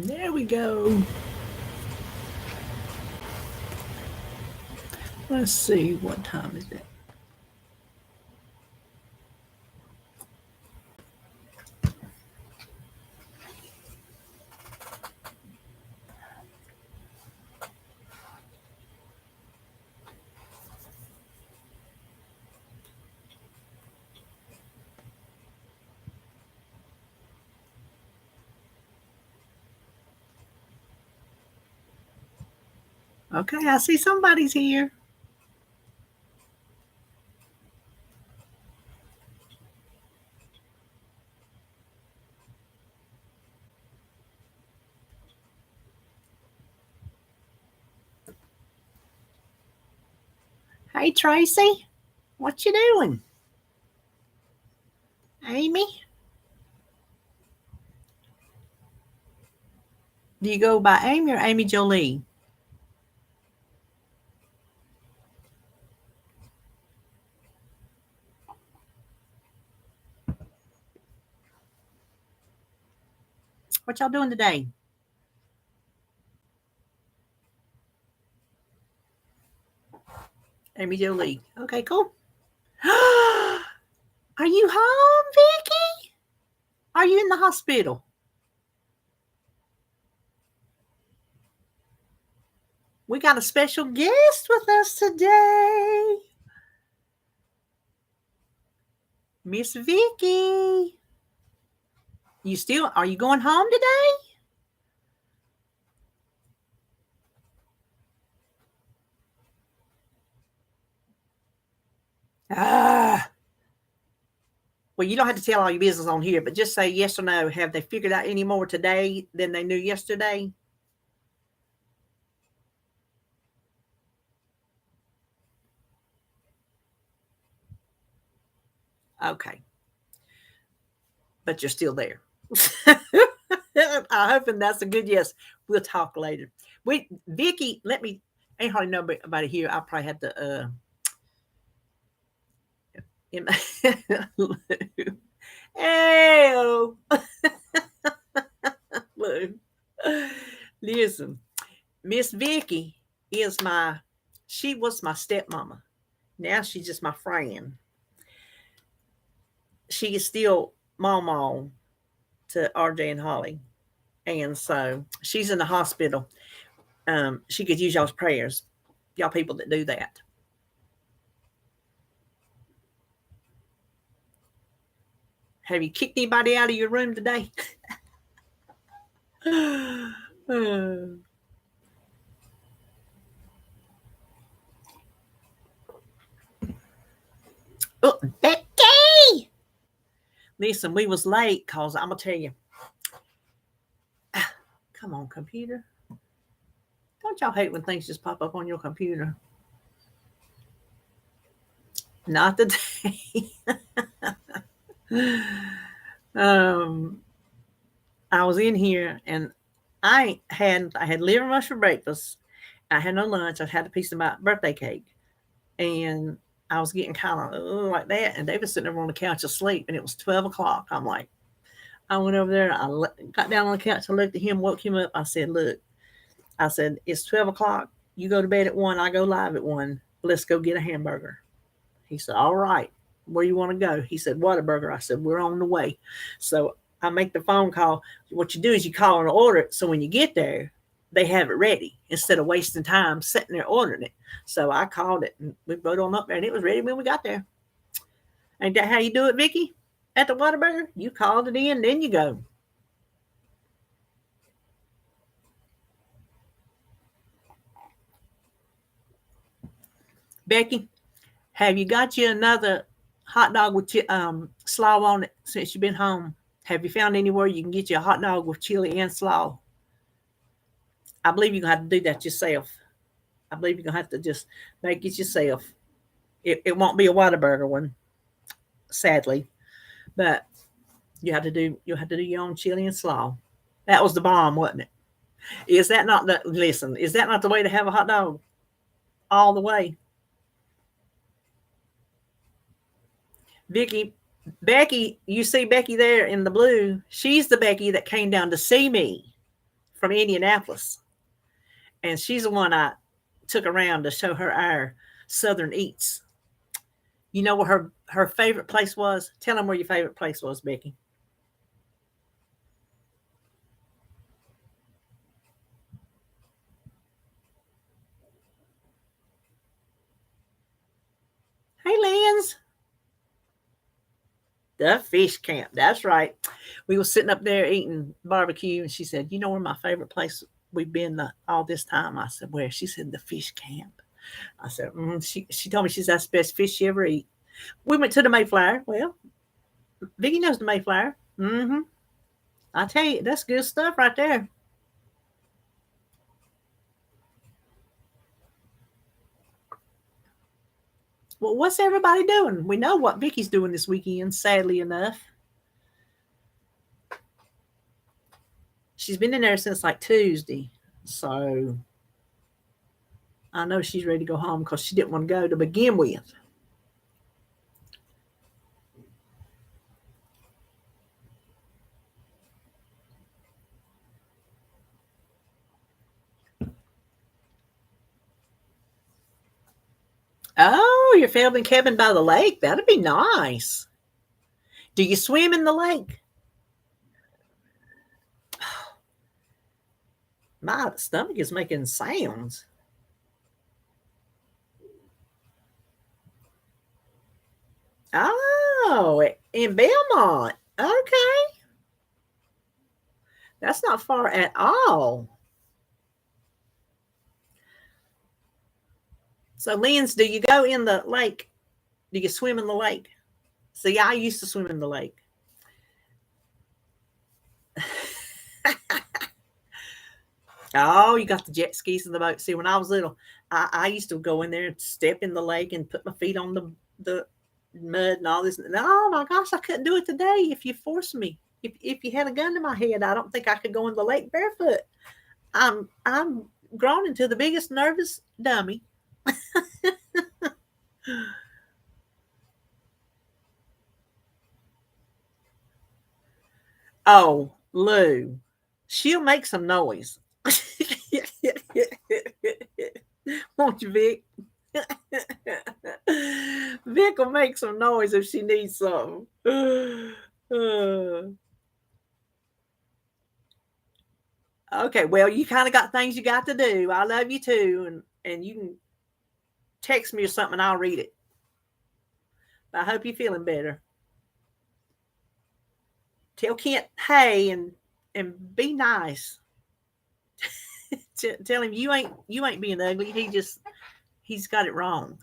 There we go. Let's see, what time is it? Okay, I see somebody's here. Hey, Tracy, what you doing? Amy? Do you go by Amy or Amy Jolie? What y'all doing today? Amy Jolie. Okay, cool. Are you home, Vicky? Are you in the hospital? We got a special guest with us today. Miss Vicky. Are you going home today? Ah. Well, you don't have to tell all your business on here, but just say yes or no. Have they figured out any more today than they knew yesterday? Okay. But you're still there. I'm hoping that's a good yes. We'll talk later. Vicky, ain't hardly nobody here. I'll probably have to hey, listen, Miss Vicky she was my stepmama. Now she's just my friend. She is still mama to RJ and Holly. And so she's in the hospital. She could use y'all's prayers, y'all people that do that. Have you kicked anybody out of your room today? Oh, Becky! Listen, we was late because I'm going to tell you. Come on, computer. Don't y'all hate when things just pop up on your computer? Not today. I was in here and I had liver mush for breakfast. I had no lunch. I had a piece of my birthday cake, and I was getting kind of like that. And David sitting over on the couch asleep, and it was 12 o'clock. I'm like, I went over there. I got down on the couch. I looked at him, woke him up. I said, "Look," I said, "it's 12 o'clock. You go to bed at 1. I go live at 1. Let's go get a hamburger." He said, "All right. Where you want to go?" He said, "Whataburger." I said, "We're on the way." So I make the phone call. What you do is you call and order it. So when you get there, they have it ready instead of wasting time sitting there ordering it. So I called it and we rode on up there and it was ready when we got there. Ain't that how you do it, Vicky? At the Whataburger? You called it in, then you go. Becky, have you got you another hot dog with slaw on it since you've been home? Have you found anywhere you can get you a hot dog with chili and slaw? I believe you're going to have to do that yourself. I believe you're going to have to just make it yourself. It won't be a Whataburger one, sadly, but you'll have to do your own chili and slaw. That was the bomb, wasn't it? Is that not the listen? Is that not the way to have a hot dog? All the way, Vicky. Becky, you see Becky there in the blue. She's the Becky that came down to see me from Indianapolis. And she's the one I took around to show her our Southern eats. You know what her favorite place was? Tell them where your favorite place was, Becky. Hey, Lens. The fish camp. That's right. We were sitting up there eating barbecue, and she said, "You know where my favorite place we've been all this time?" I said, "Where?" She said, "The fish camp." I said, She told me she's that's the best fish she ever eat. We went to the Mayflower. Well, Vicky knows the Mayflower. Mm-hmm. I tell you, that's good stuff right there. Well, what's everybody doing? We know what Vicky's doing this weekend, sadly enough. She's been in there since like Tuesday. So I know she's ready to go home because she didn't want to go to begin with. Oh, you're filming cabin by the lake. That'd be nice. Do you swim in the lake? My stomach is making sounds. Oh, in Belmont. Okay. That's not far at all. So, Lens, do you go in the lake? Do you swim in the lake? See, I used to swim in the lake. Oh, you got the jet skis and the boat. See, when I was little, I used to go in there and step in the lake and put my feet on the mud and all this. Oh my gosh, I couldn't do it today if you forced me. If you had a gun to my head, I don't think I could go in the lake barefoot. I'm grown into the biggest nervous dummy. Oh, Lou, she'll make some noise. Won't you, Vic? Vic will make some noise if she needs something. Okay, well, you kind of got things you got to do. I love you too, and you can text me or something, and I'll read it. I hope you're feeling better. Tell Kent hey and be nice. Tell him you ain't being ugly. He's got it wrong.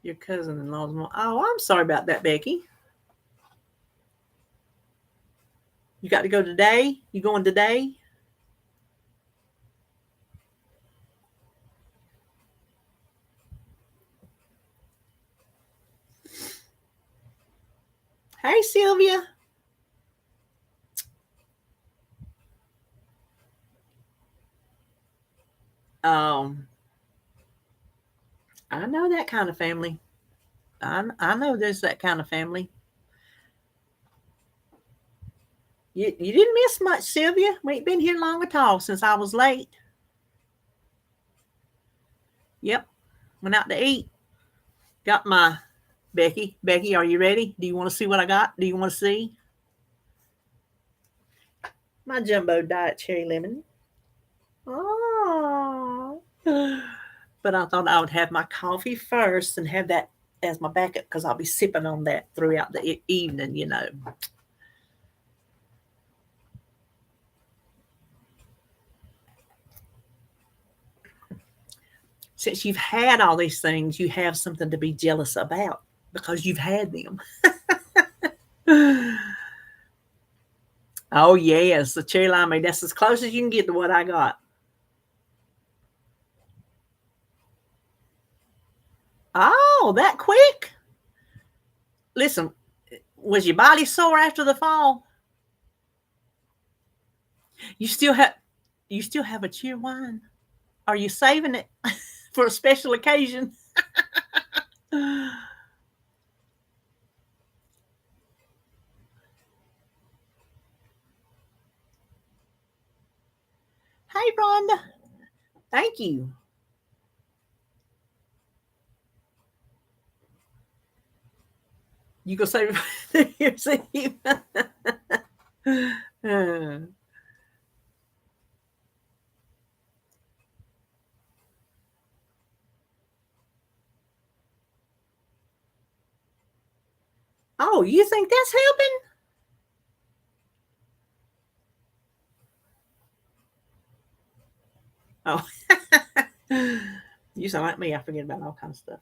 Your cousin-in-law's mom. Oh, I'm sorry about that, Becky. You got to go today? You going today? Hey, Sylvia. Um, I know that kind of family. I know there's that kind of family. You didn't miss much, Sylvia. We ain't been here long at all since I was late. Yep. Went out to eat. Got my Becky. Becky, are you ready? Do you want to see what I got? Do you want to see? My jumbo diet cherry lemon. Oh. But I thought I would have my coffee first and have that as my backup because I'll be sipping on that throughout the evening, you know. Since you've had all these things, you have something to be jealous about because you've had them. Oh, yes, the cherry limeade. That's as close as you can get to what I got. Oh, that quick? Listen, was your body sore after the fall? You still have a cheer wine? Are you saving it for a special occasion? Hey, Rhonda. Thank you. You go save it for New Year's Eve. Oh, you think that's helping? Oh. You sound like me. I forget about all kinds of stuff.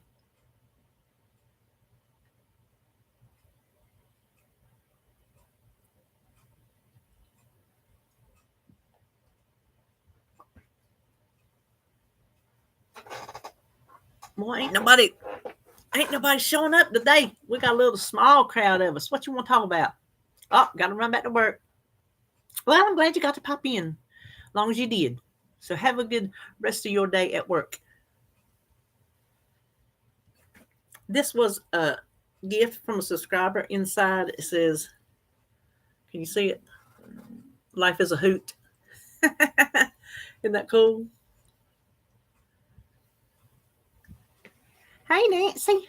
Well, ain't nobody showing up today. We got a little small crowd of us. What you want to talk about? Oh, got to run back to work. Well, I'm glad you got to pop in, as long as you did. So have a good rest of your day at work. This was a gift from a subscriber. Inside it says, can you see it? Life is a hoot. Isn't that cool? Hey, Nancy.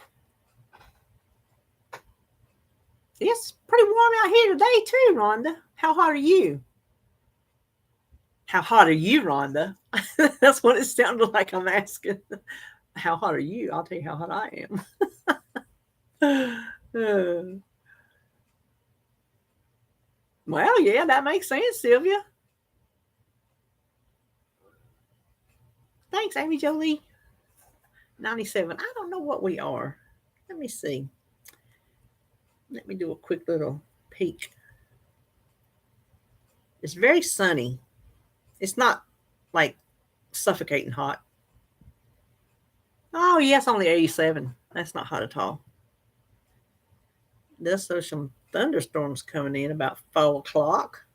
It's pretty warm out here today, too, Rhonda. How hot are you? How hot are you, Rhonda? That's what it sounded like I'm asking. How hot are you? I'll tell you how hot I am. Well, yeah, that makes sense, Sylvia. Thanks, Amy Jolie. 97. I don't know what we are. Let me see. Let me do a quick little peek. It's very sunny. It's not like suffocating hot. Oh, yes, only 87. That's not hot at all. There's some thunderstorms coming in about 4 o'clock.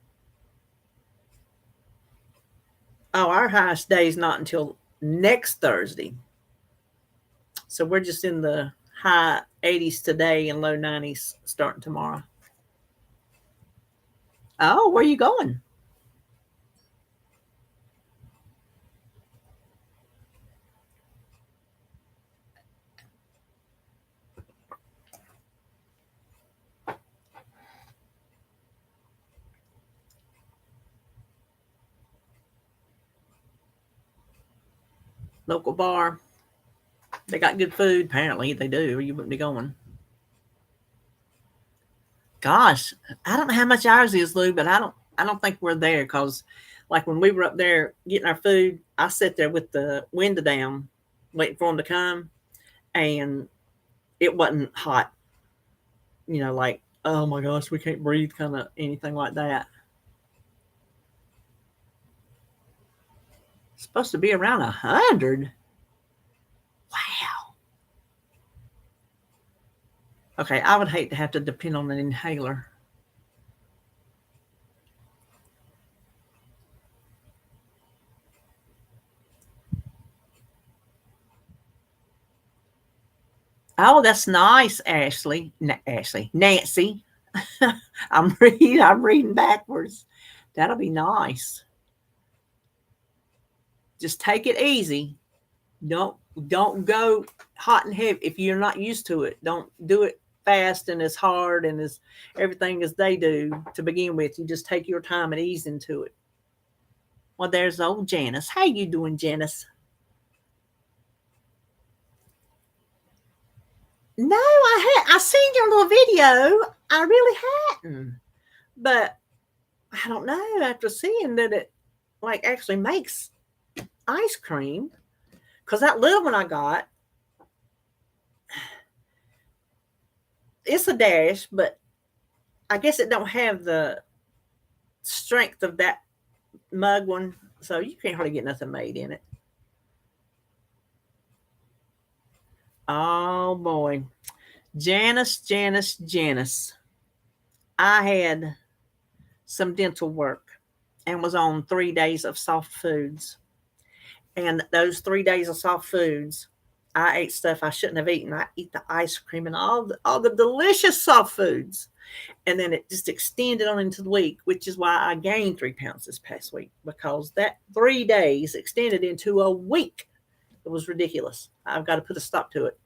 Oh, our highest day is not until next Thursday. So we're just in the high 80s today and low 90s starting tomorrow. Oh, where are you going? Local bar. They got good food. Apparently, they do, or you wouldn't be going. Gosh, I don't know how much ours is, Lou, but I don't think we're there because, like when we were up there getting our food, I sat there with the window down, waiting for them to come, and it wasn't hot. Like, oh my gosh, we can't breathe, kind of anything like that. It's supposed to be around 100. Wow. Okay, I would hate to have to depend on an inhaler. Oh, that's nice, Ashley. Nancy. I'm reading backwards. That'll be nice. Just take it easy. Don't don't go hot and heavy if you're not used to it. Don't do it fast and as hard and as everything as they do to begin with. You just take your time and ease into it. Well, there's old Janice. How you doing, Janice? No, I seen your little video. I really hadn't, but I don't know. After seeing that it like actually makes ice cream, because that little one I got, it's a dash, but I guess it don't have the strength of that mug one, so you can't hardly get nothing made in it. Oh boy, Janice, Janice, Janice. I had some dental work, and was on 3 days of soft foods. And those 3 days of soft foods, I ate stuff I shouldn't have eaten. I eat the ice cream and all the delicious soft foods. And then it just extended on into the week, which is why I gained 3 pounds this past week, because that 3 days extended into a week. It was ridiculous. I've got to put a stop to it.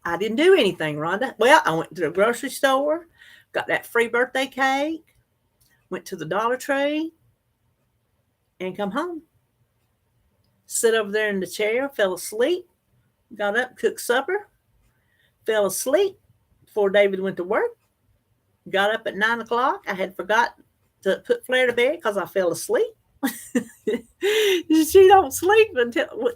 I didn't do anything, Rhonda. Well, I went to the grocery store, got that free birthday cake, went to the Dollar Tree, and come home. Sit over there in the chair, fell asleep, got up, cooked supper, fell asleep before David went to work, got up at 9 o'clock. I had forgotten to put Flair to bed because I fell asleep. She don't sleep until,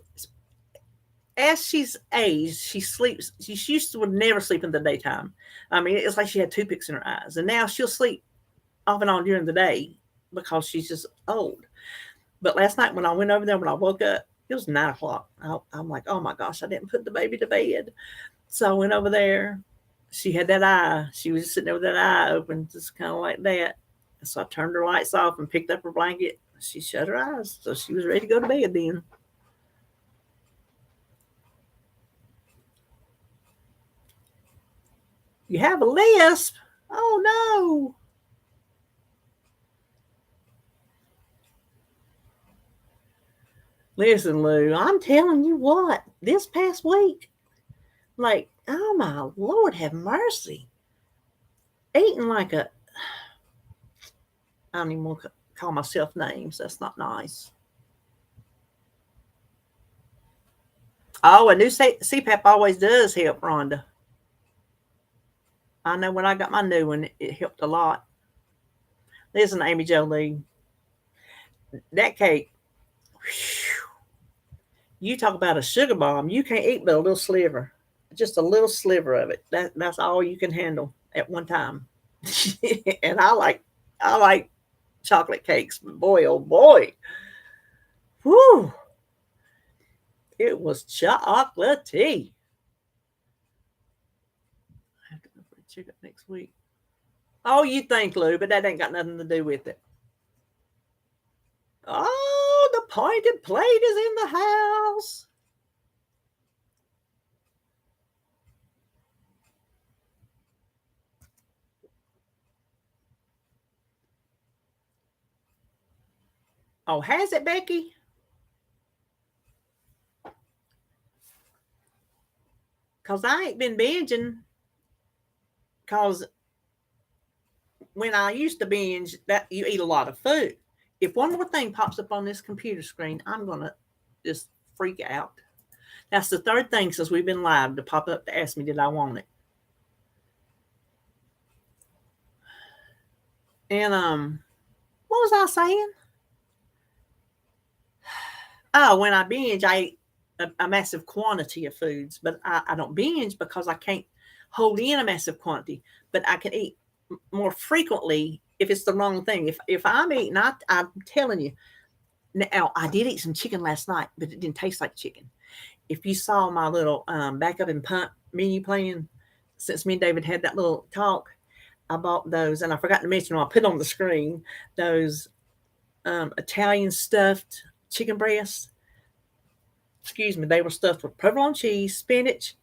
as she's aged, she sleeps. She used to would never sleep in the daytime. I mean, it's like she had toothpicks in her eyes, and now she'll sleep off and on during the day because she's just old. But last night when I went over there, when I woke up, it was 9 o'clock. I'm like, oh my gosh, I didn't put the baby to bed. So I went over there. She had that eye. She was sitting there with that eye open, just kind of like that. So I turned her lights off and picked up her blanket. She shut her eyes, so she was ready to go to bed then. You have a lisp. Oh no. Listen, Lou, I'm telling you what, this past week, like, oh my Lord, have mercy. Eating like a, I don't even want to call myself names. That's not nice. Oh, a new CPAP always does help, Rhonda. I know when I got my new one, it helped a lot. Listen, Amy Jolie, that cake, whew, you talk about a sugar bomb. You can't eat but a little sliver, just a little sliver of it. That's all you can handle at one time. And I like chocolate cakes, but boy, oh boy, whoo, it was chocolatey. I have to go for a checkup next week. Oh, you think, Lou, but that ain't got nothing to do with it. Oh, the pointed plate is in the house. Oh, has it, Becky? Because I ain't been binging. Because when I used to binge, that you eat a lot of food. If one more thing pops up on this computer screen, I'm going to just freak out. That's the third thing since we've been live to pop up to ask me, did I want it? And what was I saying? Oh, when I binge, I eat a massive quantity of foods, but I don't binge because I can't hold in a massive quantity. But I can eat more frequently if it's the wrong thing. If I'm eating, I'm telling you. Now I did eat some chicken last night, but it didn't taste like chicken. If you saw my little backup and punt menu playing, since me and David had that little talk, I bought those, and I forgot to mention them. I put on the screen those Italian stuffed chicken breasts. Excuse me, they were stuffed with provolone cheese, spinach,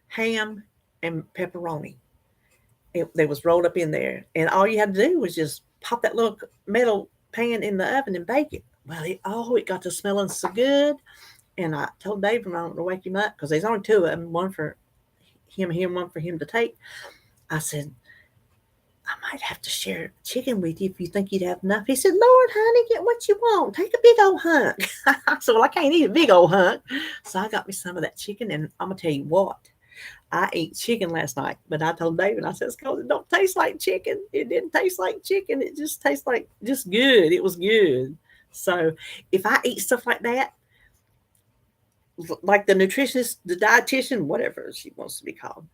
ham, and pepperoni. They was rolled up in there, and all you had to do was just pop that little metal pan in the oven and bake it. Well, it got to smelling so good. And I told David I want to wake him up because there's only two of them, one for him, one for him to take. I said, I might have to share chicken with you if you think you'd have enough. He said, Lord, honey, get what you want. Take a big old hunk. I said, well, I can't eat a big old hunk. So I got me some of that chicken, and I'm going to tell you what. I ate chicken last night, but I told David, I said, it's because it don't taste like chicken. It didn't taste like chicken. It just tastes like just good. It was good. So if I eat stuff like that, like the nutritionist, the dietitian, whatever she wants to be called,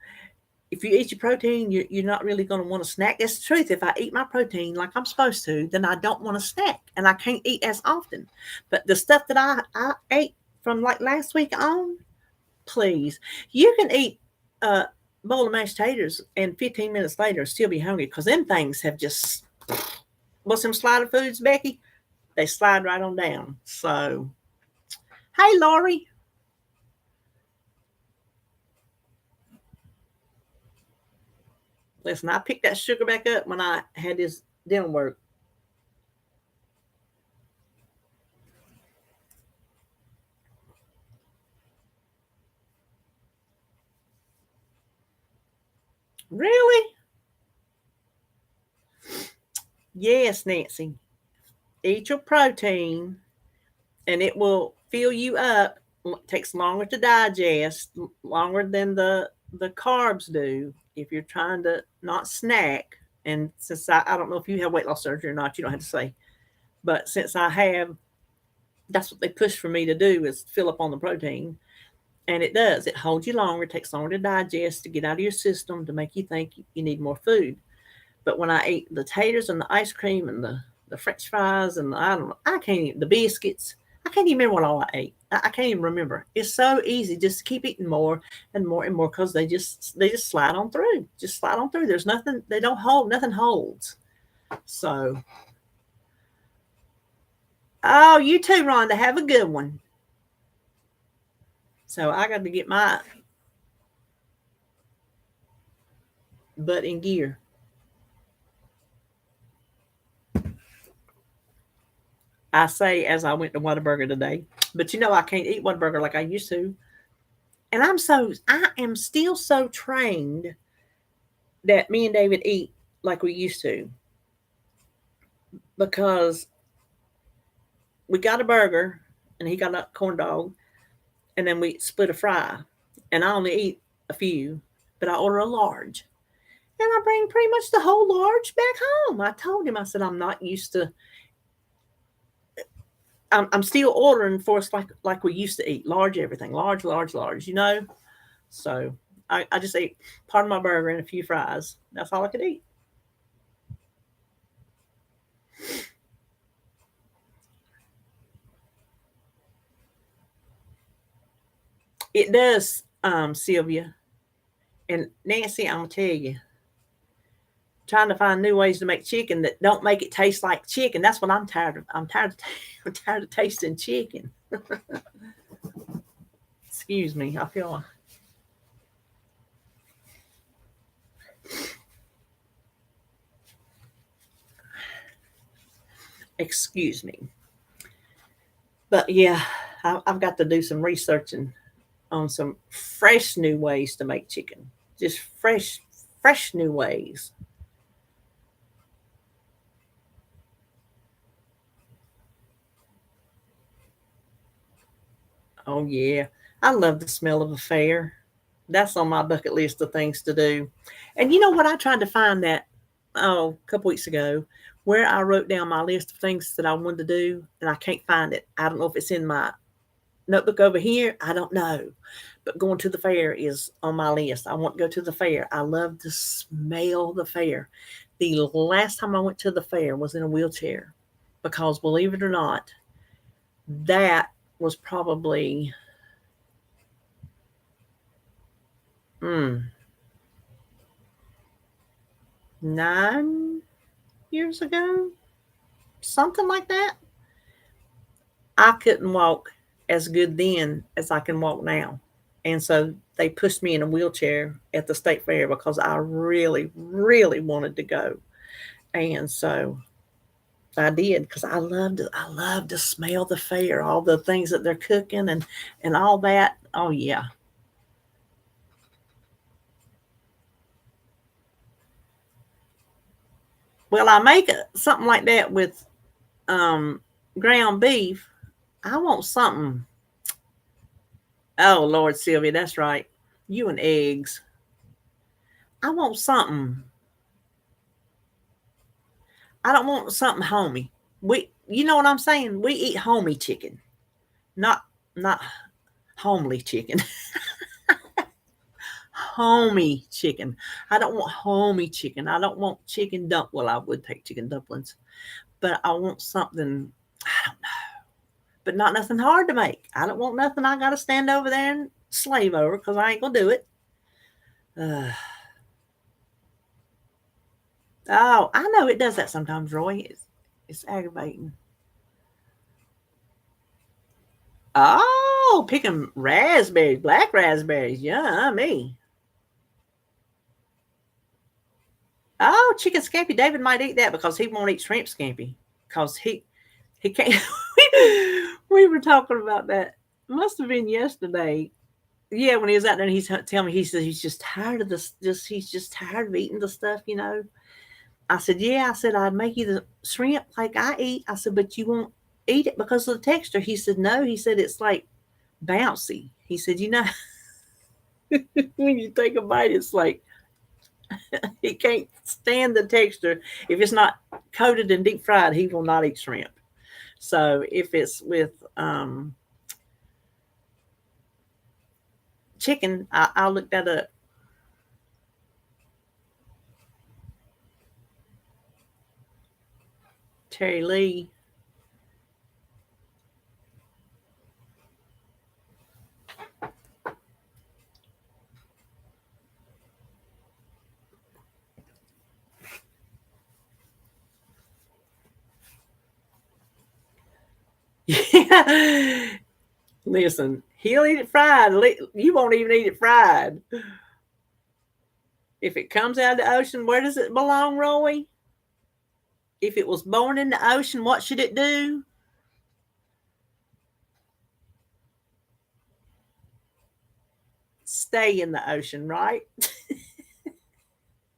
if you eat your protein, you're not really going to want to snack. That's the truth. If I eat my protein like I'm supposed to, then I don't want to snack, and I can't eat as often. But the stuff that I ate from like last week on, please, you can eat bowl of mashed taters, and 15 minutes later still be hungry because them things have just, what's them slider foods, Becky? They slide right on down. So, hey, Lori. Listen, I picked that sugar back up when I had this dental work. Really? Yes, Nancy. Eat your protein and it will fill you up. It takes longer to digest, longer than the carbs do if you're trying to not snack. And since I don't know if you have weight loss surgery or not, you don't have to say. But since I have, that's what they push for me to do is fill up on the protein. And it does. It holds you longer. It takes longer to digest, to get out of your system, to make you think you need more food. But when I ate the taters and the ice cream and the French fries and I don't know, I can't even, the biscuits, I can't even remember what all I ate. I can't even remember. It's so easy just to keep eating more and more and more because they just slide on through. Just slide on through. There's nothing they don't hold. Nothing holds. So, oh, you too, Rhonda. Have a good one. So I got to get my butt in gear. I say as I went to Whataburger today, but I can't eat Whataburger like I used to, and I am still so trained that me and David eat like we used to because we got a burger and he got a corn dog and then we split a fry and I only eat a few, but I order a large and I bring pretty much the whole large back home. I told him, I said, I'm not used to, I'm still ordering for us like we used to eat large everything, large, large, large. So I just ate part of my burger and a few fries. That's all I could eat. It does, Sylvia and Nancy. I'm gonna tell you, trying to find new ways to make chicken that don't make it taste like chicken. That's what I'm tired of. I'm tired of. I'm tired of tasting chicken. Excuse me. I feel. Excuse me. But yeah, I've got to do some researching on some fresh new ways to make chicken. Just fresh new ways. Oh yeah, I love the smell of a fair. That's on my bucket list of things to do. And you know what? I tried to find that a couple weeks ago where I wrote down my list of things that I wanted to do, and I can't find it. I don't know if it's in my notebook over here. I don't know. But going to the fair is on my list. I want to go to the fair. I love to smell the fair. The last time I went to the fair was in a wheelchair because, believe it or not, that was probably mm, 9 years ago, something like that. I couldn't walk as good then as I can walk now. And so they pushed me in a wheelchair at the state fair because I really, really wanted to go. And so I did because I love to smell the fair, all the things that they're cooking and all that. Oh yeah. Well, I make something like that with um, ground beef. I want something. Oh Lord, Sylvia, that's right. You and eggs. I want something. I don't want something homey. You know what I'm saying? We eat homey chicken, not homely chicken. Homey chicken. I don't want homey chicken. I don't want chicken dump. Well, I would take chicken dumplings, but I want something. I don't know, but not nothing hard to make. I don't want nothing I got to stand over there and slave over because I ain't gonna do it. Uh, oh, I know it does that sometimes, Roy. It's aggravating. Oh, picking raspberries, black raspberries. Yeah, me. Oh, chicken scampi. David might eat that because he won't eat shrimp scampi because he can't. We were talking about that. Must have been yesterday. Yeah, when he was out there, and he's telling me, he said he's just tired of this. Just he's just tired of eating the stuff. I said, yeah. I said I'd make you the shrimp like I eat. I said, but you won't eat it because of the texture. He said no. He said it's like bouncy. He said, when you take a bite, it's like he can't stand the texture. If it's not coated and deep fried, he will not eat shrimp. So if it's with chicken, I'll look that up. Terry Lee. Yeah. Listen, he'll eat it fried. You won't even eat it fried. If it comes out of the ocean, where does it belong, Roy? If it was born in the ocean, what should it do? Stay in the ocean, right?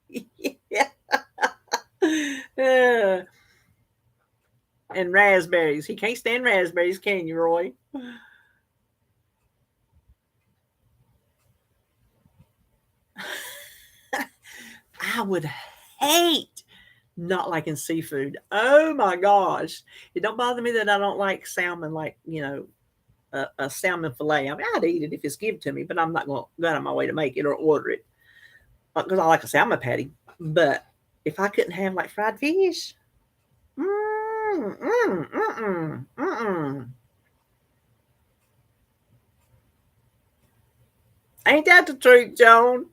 Yeah. Uh, and raspberries. He can't stand raspberries, can you, Roy? I would hate not liking seafood. Oh my gosh. It don't bother me that I don't like salmon, like, a salmon fillet. I mean, I'd eat it if it's given to me, but I'm not going to go out of my way to make it or order it because I like a salmon patty. But if I couldn't have like fried fish, mm, mm, mm. Ain't that the truth, Joan?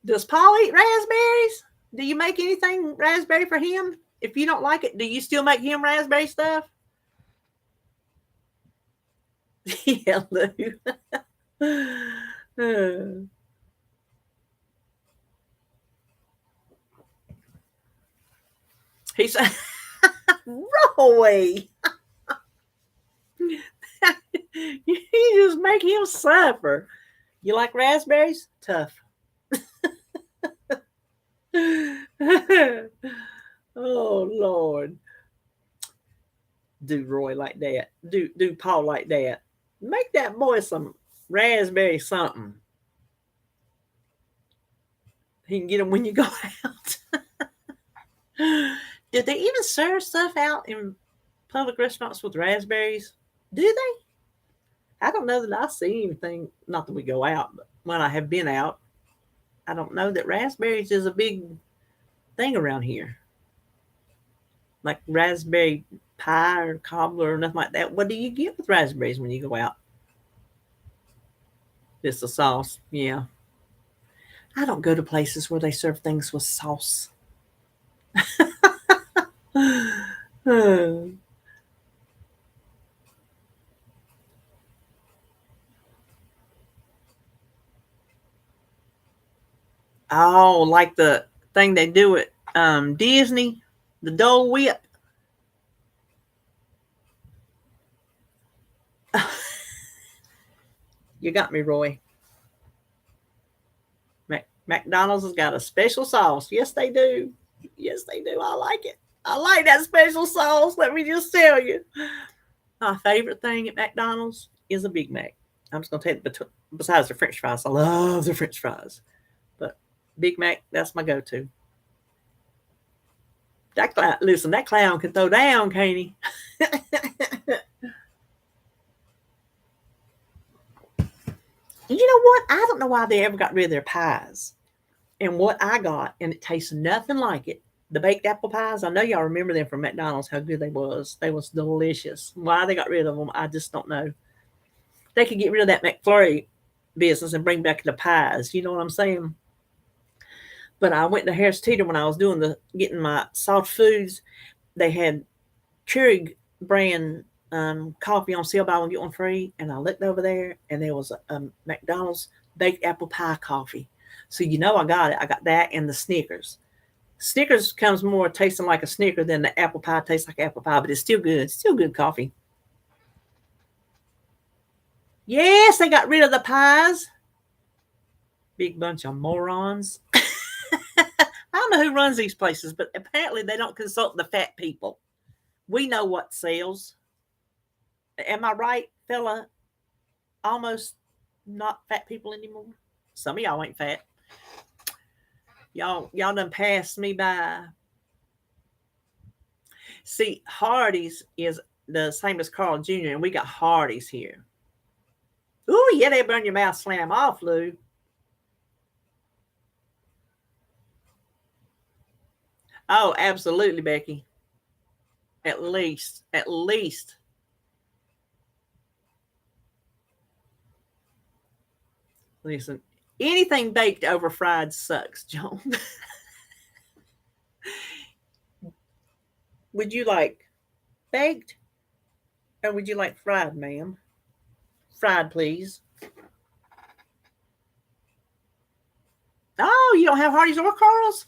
Does Paul eat raspberries? Do you make anything raspberry for him? If you don't like it, do you still make him raspberry stuff? Yeah, Lou. He's Roy. You just make him suffer. You like raspberries? Tough. Oh Lord. Do Roy like that. Do Paul like that. Make that boy some raspberry something. He can get them when you go out. Did they even serve stuff out in public restaurants with raspberries? Do they? I don't know that I see anything. Not that we go out, but when I have been out, I don't know that raspberries is a big thing around here. Like raspberry pie or cobbler or nothing like that. What do you get with raspberries when you go out? Just the sauce. Yeah. I don't go to places where they serve things with sauce. Oh, like the thing they do at Disney, the Dole Whip. You got me, Roy. McDonald's has got a special sauce. Yes, they do. Yes, they do. I like it. I like that special sauce. Let me just tell you. My favorite thing at McDonald's is a Big Mac. I'm just going to take it besides the French fries. I love the French fries. But Big Mac, that's my go to. Listen, that clown can throw down, can't he? You know what? I don't know why they ever got rid of their pies. And what I got, and it tastes nothing like it. The baked apple pies, I know y'all remember them from McDonald's, how good they was. They was delicious. Why they got rid of them, I just don't know. They could get rid of that McFlurry business and bring back the pies. You know what I'm saying? But I went to Harris Teeter when I was doing the getting my soft foods. They had Keurig brand coffee on sale, buy one get one free, and I looked over there, and there was a McDonald's baked apple pie coffee. So you know I got it. I got that and the Snickers. Snickers comes more tasting like a Snicker than the apple pie tastes like apple pie, but it's still good. Still good coffee. Yes, they got rid of the pies. Big bunch of morons. I don't know who runs these places, but apparently they don't consult the fat people. We know what sells. Am I right, fella? Almost not fat people anymore. Some of y'all ain't fat. Y'all done passed me by. See, Hardee's is the same as Carl Jr., and we got Hardee's here. Ooh, yeah, they burn your mouth slam off, Lou. Oh, absolutely, Becky. At least. At least. Listen, anything baked over fried sucks, Joan. Would you like baked or would you like fried, ma'am? Fried, please. Oh, you don't have Hardee's or Carl's?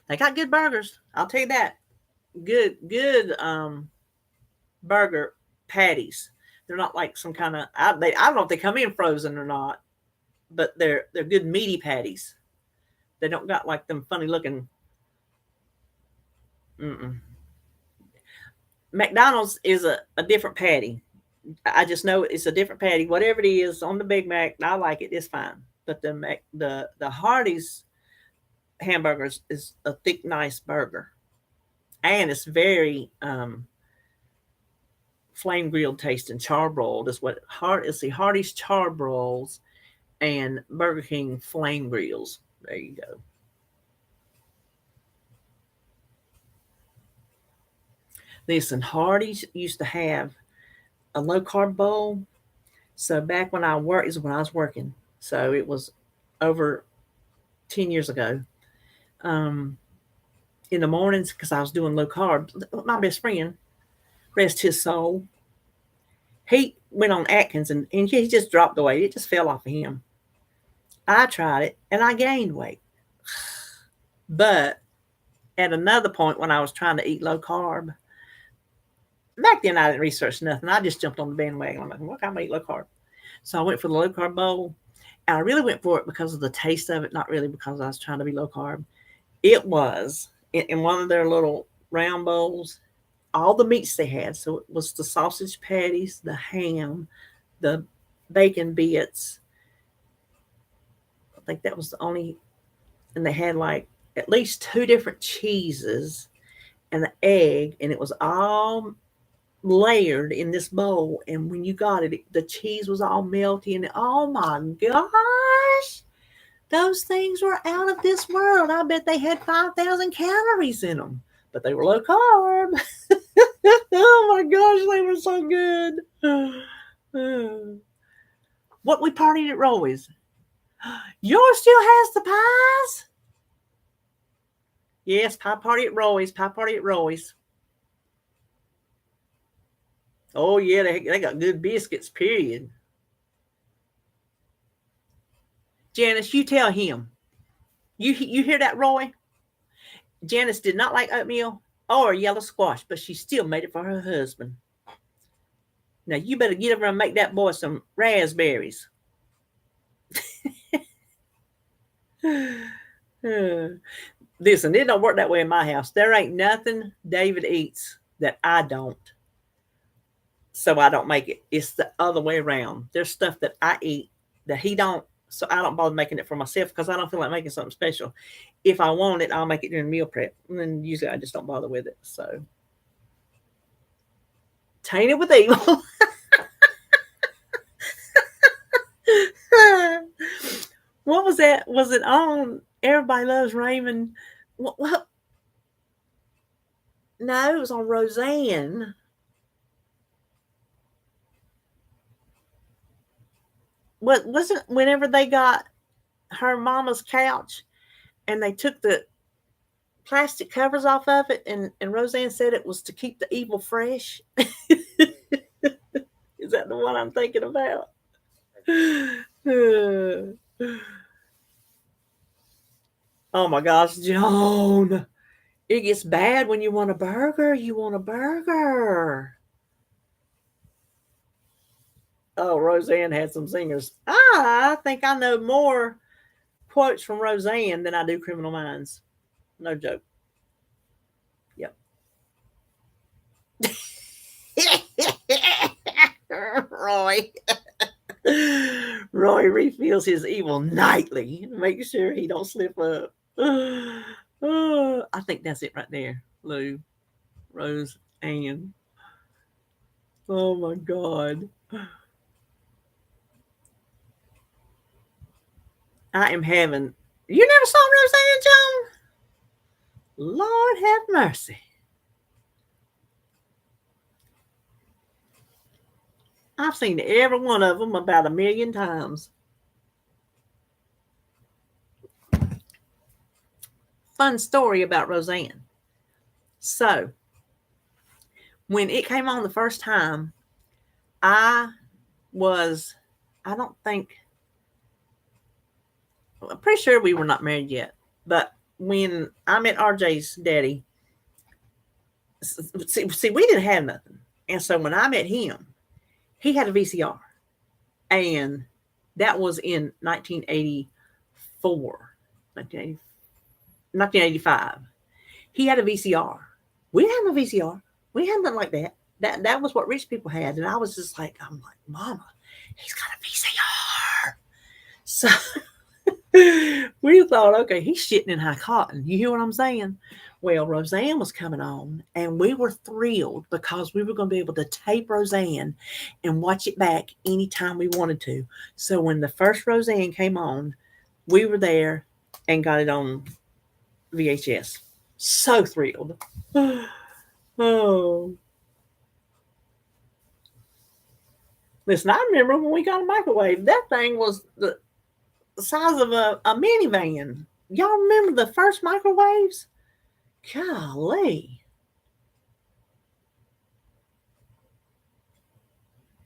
They got good burgers. I'll tell you that. Good burger patties. They're not like some kind of I don't know if they come in frozen or not, but they're good meaty patties. They don't got like them funny looking. Mm-mm. McDonald's is a different patty. I just know it's a different patty. Whatever it is on the Big Mac, I like it. It's fine. But the Hardee's hamburgers is a thick, nice burger, and it's very flame grilled tasting, charbroiled. Is what is the Hardee's charbroils and Burger King flame grills. There you go. Listen, Hardee's used to have a low carb bowl. So back when I worked is when I was working. So it was over 10 years ago. Um, in the mornings because I was doing low carb. My best friend, rest his soul, he went on Atkins and he just dropped the weight. It just fell off of him. I tried it and I gained weight. But at another point when I was trying to eat low carb, back then I didn't research nothing. I just jumped on the bandwagon. I'm like, what can I eat low carb? So I went for the low carb bowl. And I really went for it because of the taste of it, not really because I was trying to be low carb. It was in one of their little round bowls, all the meats they had. So it was the sausage patties, the ham, the bacon bits. I think that was the only, and they had like at least two different cheeses and the egg, and it was all layered in this bowl. And when you got it, the cheese was all melty, and oh my gosh, those things were out of this world. I bet they had 5,000 calories in them, but they were low carb. Oh my gosh, they were so good. What we partied at Roy's. Yours still has the pies? Yes, pie party at Roy's. Pie party at Roy's. Oh yeah, they got good biscuits. Period. Janice, you tell him. You hear that, Roy? Janice did not like oatmeal or yellow squash, but she still made it for her husband. Now you better get over and make that boy some raspberries. Listen, it don't work that way in my house. There ain't nothing David eats that I don't. So I don't make it. It's the other way around. There's stuff that I eat that he don't. So I don't bother making it for myself because I don't feel like making something special. If I want it, I'll make it during meal prep. And then usually I just don't bother with it. So tainted with evil. What was that? Was it on Everybody Loves Raymond? What? No, it was on Roseanne. what wasn't whenever they got her mama's couch and they took the plastic covers off of it, and Roseanne said it was to keep the evil fresh. Is that the one I'm thinking about? Oh my gosh, Joan. It gets bad when you want a burger. You want a burger. Oh, Roseanne had some singers. I think I know more quotes from Roseanne than I do Criminal Minds. No joke. Yep. Roy. Roy refills his evil nightly. Make sure he don't slip up. I think that's it right there. Lou, Rose, Ann. Oh my God. I am having. You never saw Roseanne, Joan? Lord have mercy. I've seen every one of them about 1,000,000 times. Fun story about Roseanne. So, when it came on the first time, I was, I don't think, I'm pretty sure we were not married yet. But when I met RJ's daddy, see, we didn't have nothing. And so when I met him, he had a VCR. And that was in 1984, 1985. He had a VCR. We didn't have a VCR. We had nothing like that. That was what rich people had. And I was just like, I'm like, Mama, he's got a VCR. So we thought, okay, he's shitting in high cotton. You hear what I'm saying? Well, Roseanne was coming on, and we were thrilled because we were going to be able to tape Roseanne and watch it back anytime we wanted to. So when the first Roseanne came on, we were there and got it on VHS. So thrilled. Oh. Listen, I remember when we got a microwave, that thing was the size of a minivan. Y'all remember the first microwaves? Golly.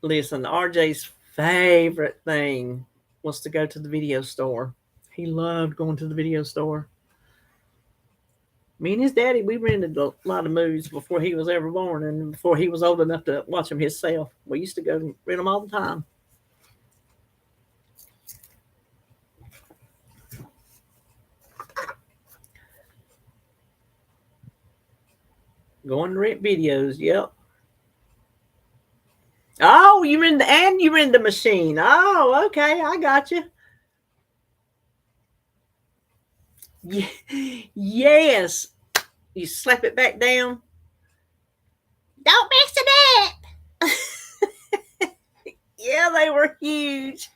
Listen, RJ's favorite thing was to go to the video store. He loved going to the video store. Me and his daddy, we rented a lot of movies before he was ever born and before he was old enough to watch them himself. We used to go and rent them all the time. Going to rent videos, yep. Oh, you rent the machine. Oh, okay, I got you. Yes. You slap it back down. Don't mix it up. Yeah, they were huge.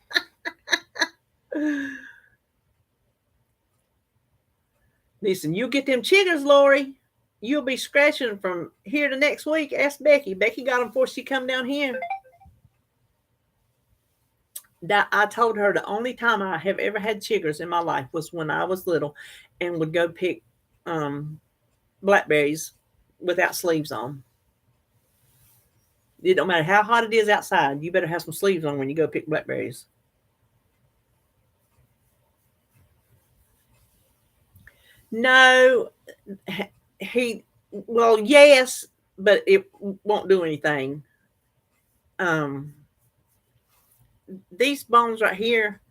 Listen, you get them chiggers, Lori. You'll be scratching from here to next week. Ask Becky. Becky got them before she come down here. I told her the only time I have ever had chiggers in my life was when I was little and would go pick blackberries without sleeves on. It don't matter how hot it is outside. You better have some sleeves on when you go pick blackberries. No, well, yes, but it won't do anything. These bones right here,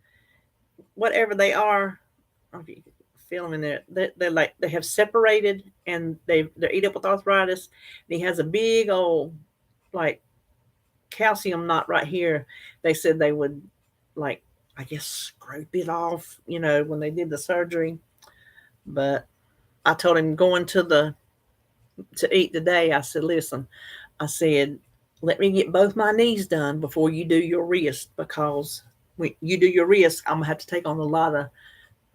whatever they are, I don't know if you can feel them in there. They're like they have separated and they're eat up with arthritis. And he has a big old like calcium knot right here. They said they would like I guess scrape it off, when they did the surgery. But I told him going to eat today. I said, listen, I said, let me get both my knees done before you do your wrist because when you do your wrist, I'm gonna have to take on a lot of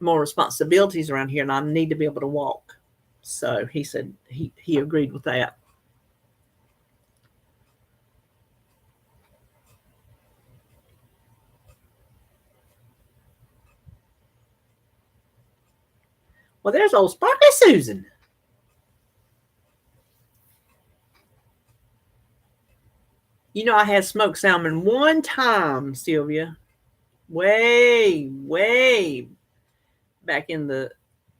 more responsibilities around here, and I need to be able to walk. So he said he agreed with that. Well, there's old Sparkly Susan. You know, I had smoked salmon one time, Sylvia. Way back in the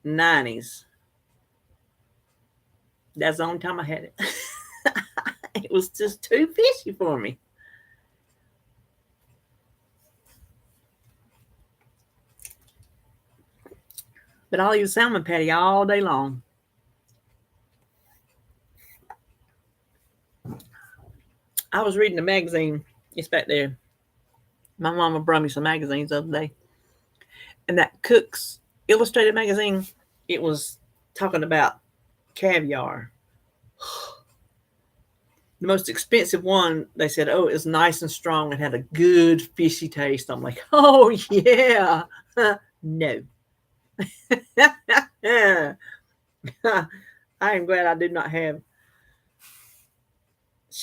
90s. That's the only time I had it. It was just too fishy for me. But I'll eat a salmon patty all day long. I was reading a magazine. It's back there. My mama brought me some magazines the other day. And that Cook's Illustrated magazine, it was talking about caviar. The most expensive one, they said, oh, it was nice and strong and had a good fishy taste. I'm like, oh, yeah. No. I am glad I did not have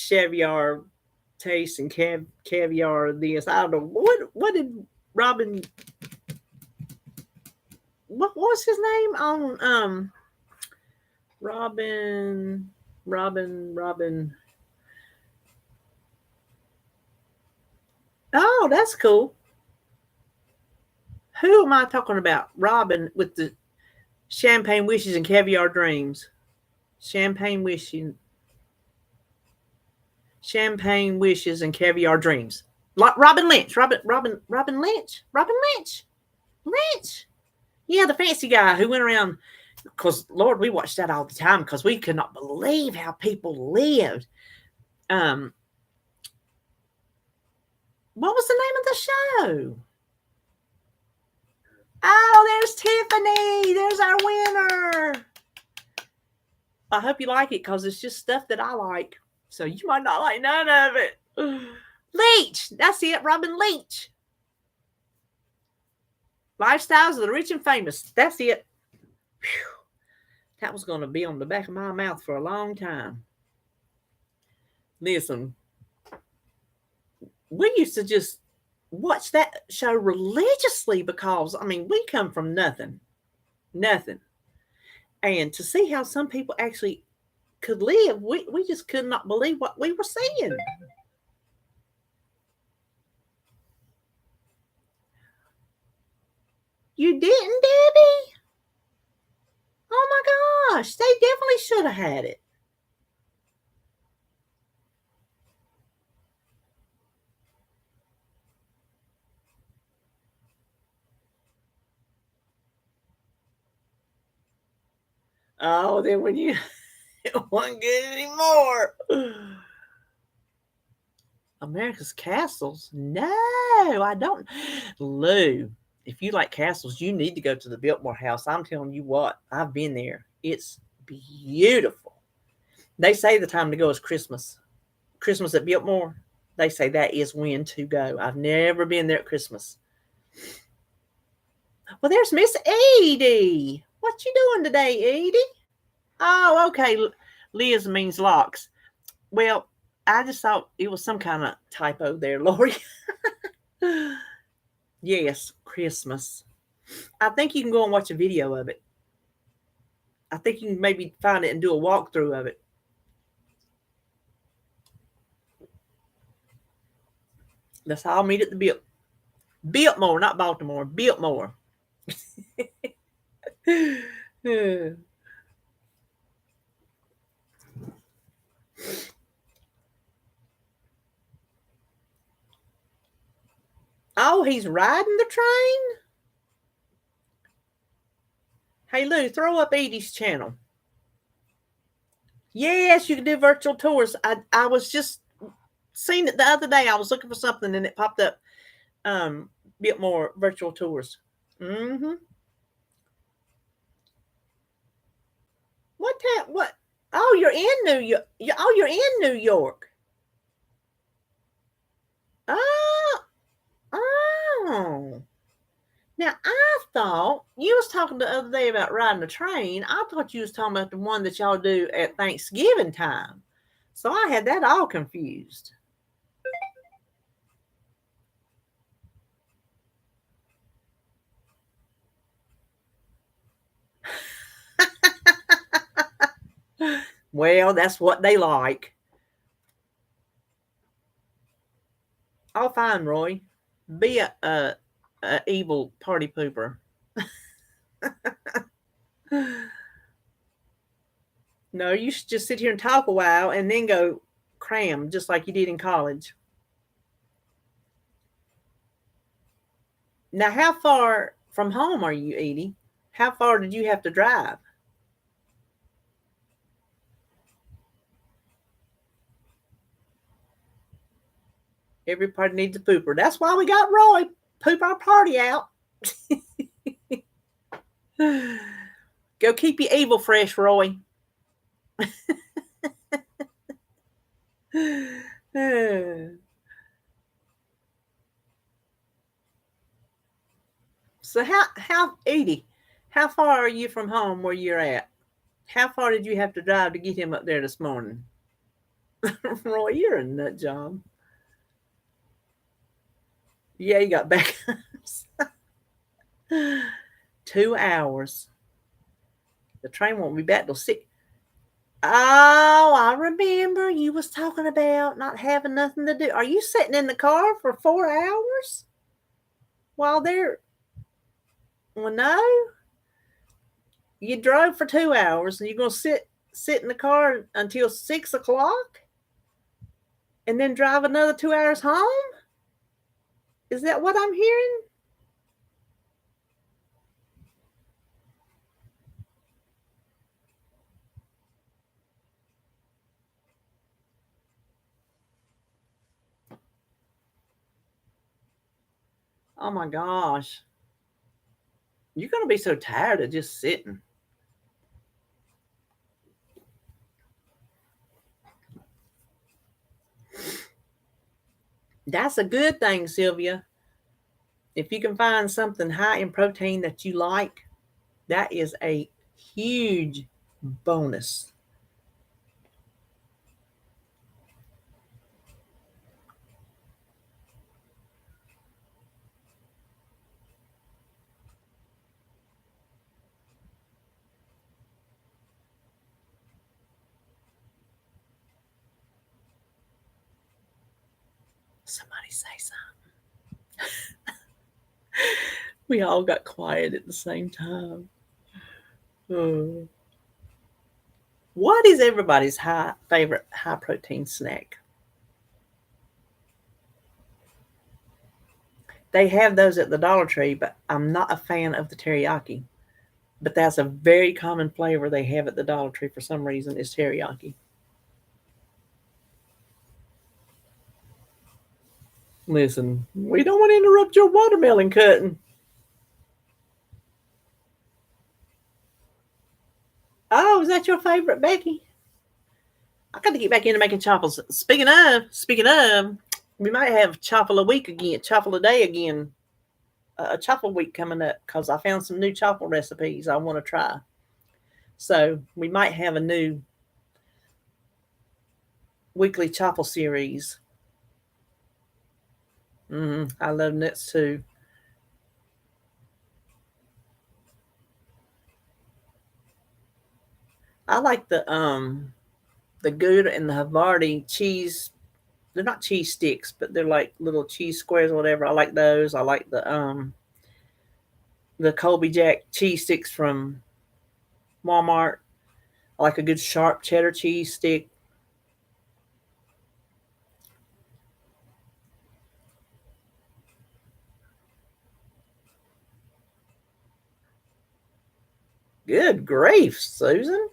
caviar taste and caviar this. I don't know. What did Robin, what was his name on Robin. Oh, that's cool. Who am I talking about? Robin with the champagne wishes and caviar dreams. Champagne wishes and caviar dreams. Robin Lynch. Robin Lynch. Robin Lynch. Lynch. Yeah, the fancy guy who went around. Because Lord, we watched that all the time because we could not believe how people lived. What was the name of the show? Oh, there's Tiffany. There's our winner. I hope you like it because it's just stuff that I like. So you might not like none of it. Leach. That's it. Robin Leach. Lifestyles of the Rich and Famous. That's it. Whew. That was going to be on the back of my mouth for a long time. Listen, we used to just watch that show religiously because, I mean, we come from nothing. And to see how some people actually could live, we just could not believe what we were seeing. You didn't, Debbie? Oh my gosh, they definitely should have had it. Oh, then when you it wasn't good anymore. America's Castles? No, I don't. Lou, if you like castles, you need to go to the Biltmore House. I'm telling you what, I've been there. It's beautiful. They say the time to go is Christmas. Christmas at Biltmore. They say that is when to go. I've never been there at Christmas. Well, there's Miss Edie. What you doing today, Edie? Oh, okay. Liz means locks. Well, I just thought it was some kind of typo there, Lori. Yes, Christmas. I think you can go and watch a video of it. I think you can maybe find it and do a walkthrough of it. Let's all meet at the Biltmore, not Baltimore. Biltmore. Oh, he's riding the train? Hey, Lou, throw up Edie's channel. Yes, you can do virtual tours. I was just seeing it the other day. I was looking for something and it popped up. Biltmore virtual tours. Mm-hmm. What? Oh, you're in New York. You're in New York. Oh, oh. Now I thought you was talking the other day about riding a train. I thought you was talking about the one that y'all do at Thanksgiving time. So I had that all confused. Well, that's what they like. Oh, fine, Roy. Be a evil party pooper. No, you should just sit here and talk a while and then go cram just like you did in college. Now, how far from home are you, Edie? How far did you have to drive? Everybody needs a pooper. That's why we got Roy. Poop our party out. Go keep your evil fresh, Roy. So how Edie, how far are you from home where you're at? How far did you have to drive to get him up there this morning? Roy, you're a nut job. Yeah, you got back. 2 hours. The train won't be back till 6. Oh, I remember you was talking about not having nothing to do. Are you sitting in the car for 4 hours while they're? Well, no. You drove for 2 hours, and you're gonna sit in the car until 6 o'clock, and then drive another 2 hours home. Is that what I'm hearing? Oh my gosh. You're going to be so tired of just sitting. That's a good thing, Sylvia. If you can find something high in protein that you like, that is a huge bonus. Somebody say something. We all got quiet at the same time. Oh. What is everybody's favorite high protein snack? They have those at the Dollar Tree, but I'm not a fan of the teriyaki. But that's a very common flavor they have at the Dollar Tree for some reason is teriyaki. Listen, we don't want to interrupt your watermelon cutting. Oh, is that your favorite, Becky? I got to get back into making chaffles. Speaking of, we might have chaffle a week again, chaffle a day again, a chaffle week coming up because I found some new chaffle recipes I want to try. So we might have a new weekly chaffle series. I love nuts too. I like the Gouda and the Havarti cheese. They're not cheese sticks, but they're like little cheese squares or whatever. I like those. I like the Colby Jack cheese sticks from Walmart. I like a good sharp cheddar cheese stick. Good grief, Susan.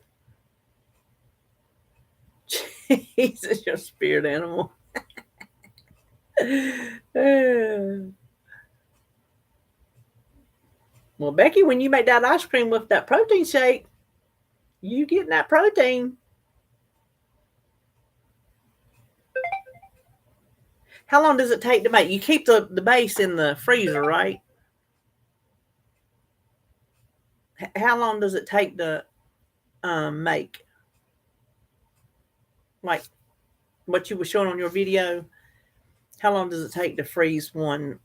Jesus, your spirit animal. Well, Becky, when you make that ice cream with that protein shake, you getting that protein. How long does it take to make? You keep the base in the freezer, right? How long does it take to make? Like what you were showing on your video? How long does it take to freeze one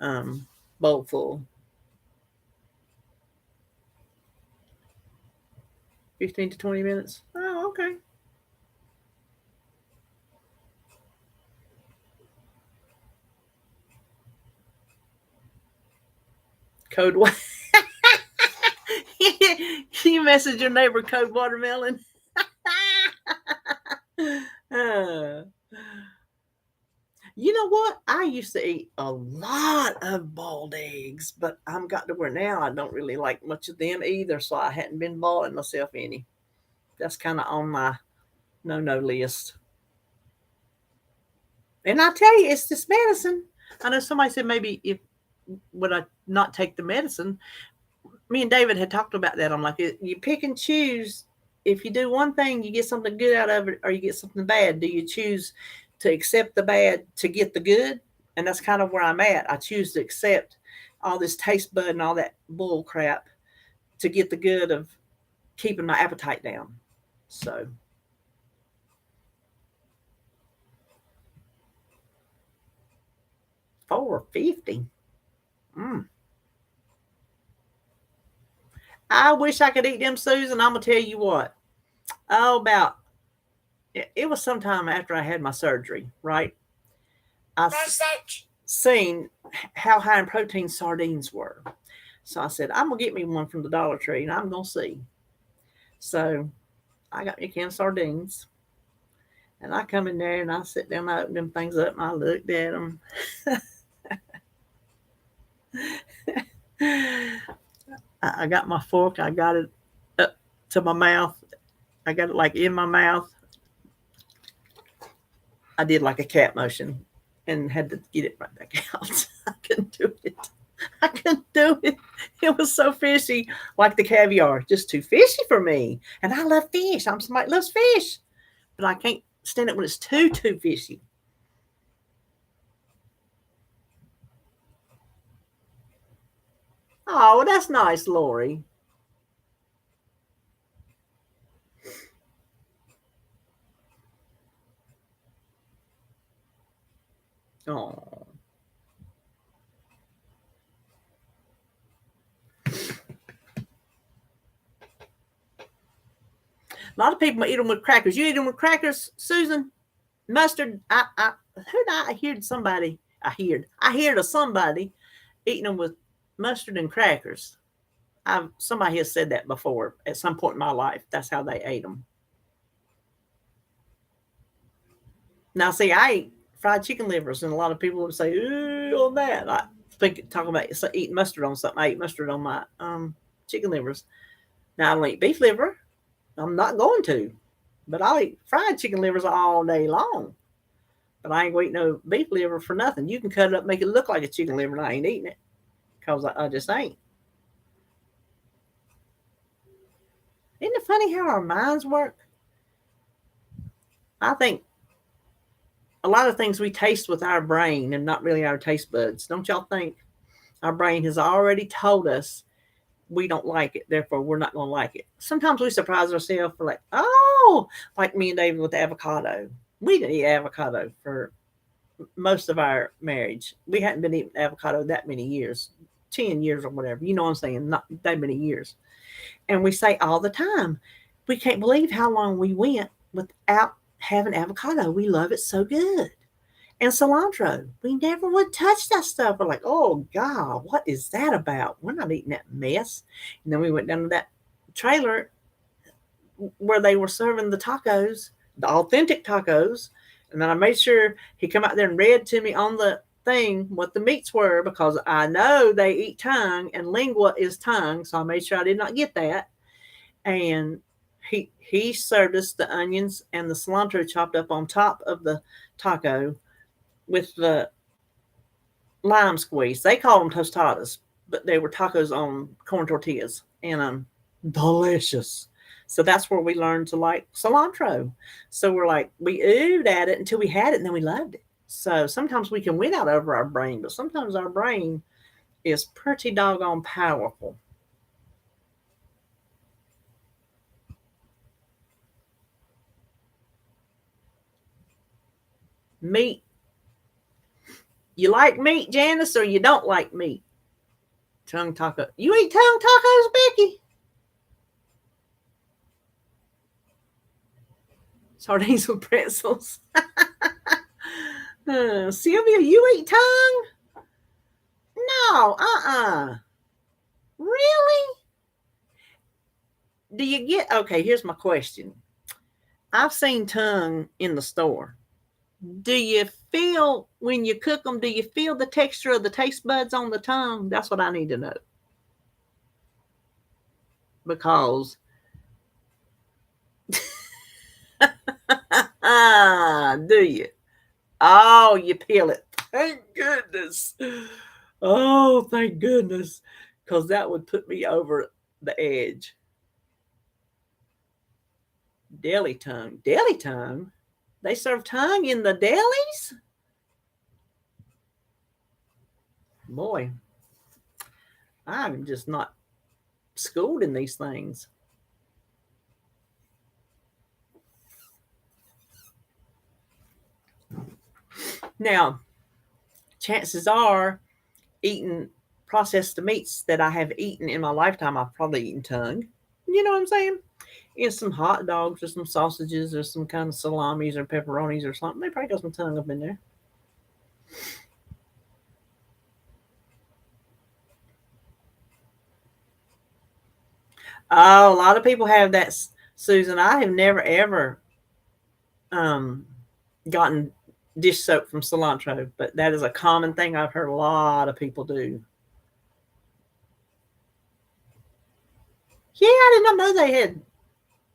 bowl full? 15 to 20 minutes. Oh, okay. Code what? You message your neighbor code watermelon. Uh, you know what? I used to eat a lot of boiled eggs, but I'm got to where now I don't really like much of them either, so I hadn't been boiling myself any. That's kind of on my no list. And I tell you, it's this medicine. I know somebody said maybe if would I not take the medicine. Me and David had talked about that. I'm like, you pick and choose. If you do one thing, you get something good out of it, or you get something bad. Do you choose to accept the bad to get the good? And that's kind of where I'm at. I choose to accept all this taste bud and all that bull crap to get the good of keeping my appetite down. So 450. Mm. I wish I could eat them, Susan. I'm gonna tell you what. Oh, about it was sometime after I had my surgery, right? I seen how high in protein sardines were. So I said, I'm gonna get me one from the Dollar Tree and I'm gonna see. So I got me a can of sardines and I come in there and I sit down, I open them things up and I looked at them. I got my fork, I got it up to my mouth. I got it like in my mouth. I did like a cat motion and had to get it right back out. I couldn't do it. I couldn't do it. It was so fishy, like the caviar, just too fishy for me. And I love fish. I'm somebody that loves fish, but I can't stand it when it's too fishy. Oh, well, that's nice, Lori. Oh, a lot of people eat them with crackers. You eat them with crackers, Susan? Mustard? I heard somebody. I heard of somebody eating them with mustard and crackers. Somebody has said that before at some point in my life. That's how they ate them. Now, see, I eat fried chicken livers, and a lot of people would say, "Ooh, on that." I think talking about eating mustard on something. I eat mustard on my chicken livers. Now I don't eat beef liver. I'm not going to, but I'll eat fried chicken livers all day long. But I ain't going to eat no beef liver for nothing. You can cut it up, make it look like a chicken liver, and I ain't eating it because I just ain't. Isn't it funny how our minds work? I think a lot of things we taste with our brain and not really our taste buds. Don't y'all think our brain has already told us we don't like it, therefore we're not going to like it? Sometimes we surprise ourselves for like, oh, like me and David with avocado. We didn't eat avocado for most of our marriage. We hadn't been eating avocado that many years, 10 years or whatever. You know what I'm saying? Not that many years. And we say all the time, we can't believe how long we went without having avocado. We love it so good. And cilantro, we never would touch that stuff. We're like, oh God, what is that about? We're not eating that mess. And then we went down to that trailer where they were serving the tacos, the authentic tacos. And then I made sure he come out there and read to me on the thing what the meats were, because I know they eat tongue and lingua is tongue. So I made sure I did not get that. And he served us the onions and the cilantro chopped up on top of the taco with the lime squeeze. They called them tostadas, but they were tacos on corn tortillas, and delicious. So that's where we learned to like cilantro. So we're like, we oohed at it until we had it, and then we loved it. So sometimes we can win out over our brain, but sometimes our brain is pretty doggone powerful. Meat. You like meat, Janice, or you don't like meat? Tongue taco. You eat tongue tacos, Becky? Sardines with pretzels. Sylvia, you eat tongue? No, Really? Do you get okay? Here's my question. I've seen tongue in the store. Do you feel when you cook them? Do you feel the texture of the taste buds on the tongue? That's what I need to know. Because do you? Oh, you peel it. Thank goodness. Oh, thank goodness. Because that would put me over the edge. Deli tongue. Deli tongue? They serve tongue in the delis? Boy, I'm just not schooled in these things. Now, chances are, eating processed meats that I have eaten in my lifetime, I've probably eaten tongue. You know what I'm saying? In some hot dogs or some sausages or some kind of salamis or pepperonis or something. They probably got some tongue up in there. Oh, a lot of people have that, Susan. I have never ever um, gotten dish soap from cilantro, but that is a common thing I've heard a lot of people do. Yeah, I did not know they had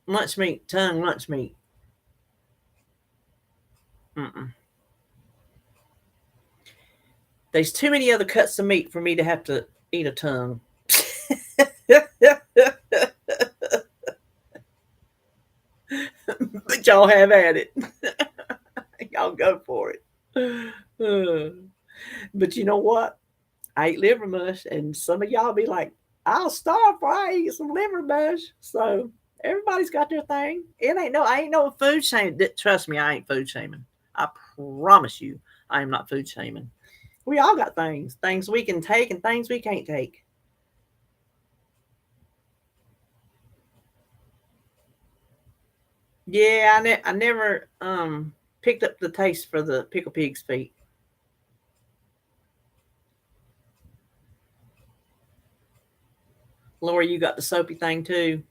lunch meat, tongue lunch meat. Mm-mm. There's too many other cuts of meat for me to have to eat a tongue. But y'all have at it. Y'all go for it. But you know what? I ate liver mush, and some of y'all be like, "I'll starve before I eat some liver mush." So everybody's got their thing. I ain't no food shame. Trust me, I ain't food shaming. I promise you, I am not food shaming. We all got things we can take and things we can't take. Yeah, I never picked up the taste for the pickle pig's feet. Laura, you got the soapy thing too.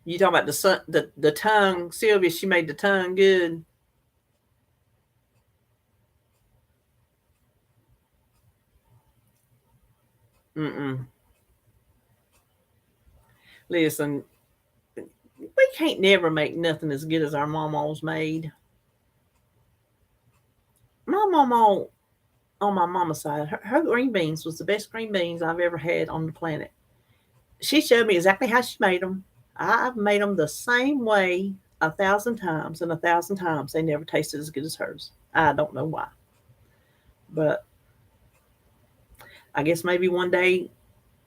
You talking about the tongue? Sylvia, she made the tongue good. Mm-mm. Listen, we can't never make nothing as good as our mama's made. My mama on my mama's side, her green beans was the best green beans I've ever had on the planet. She showed me exactly how she made them. I've made them the same way 1,000 times, and 1,000 times they never tasted as good as hers. I don't know why, but I guess maybe one day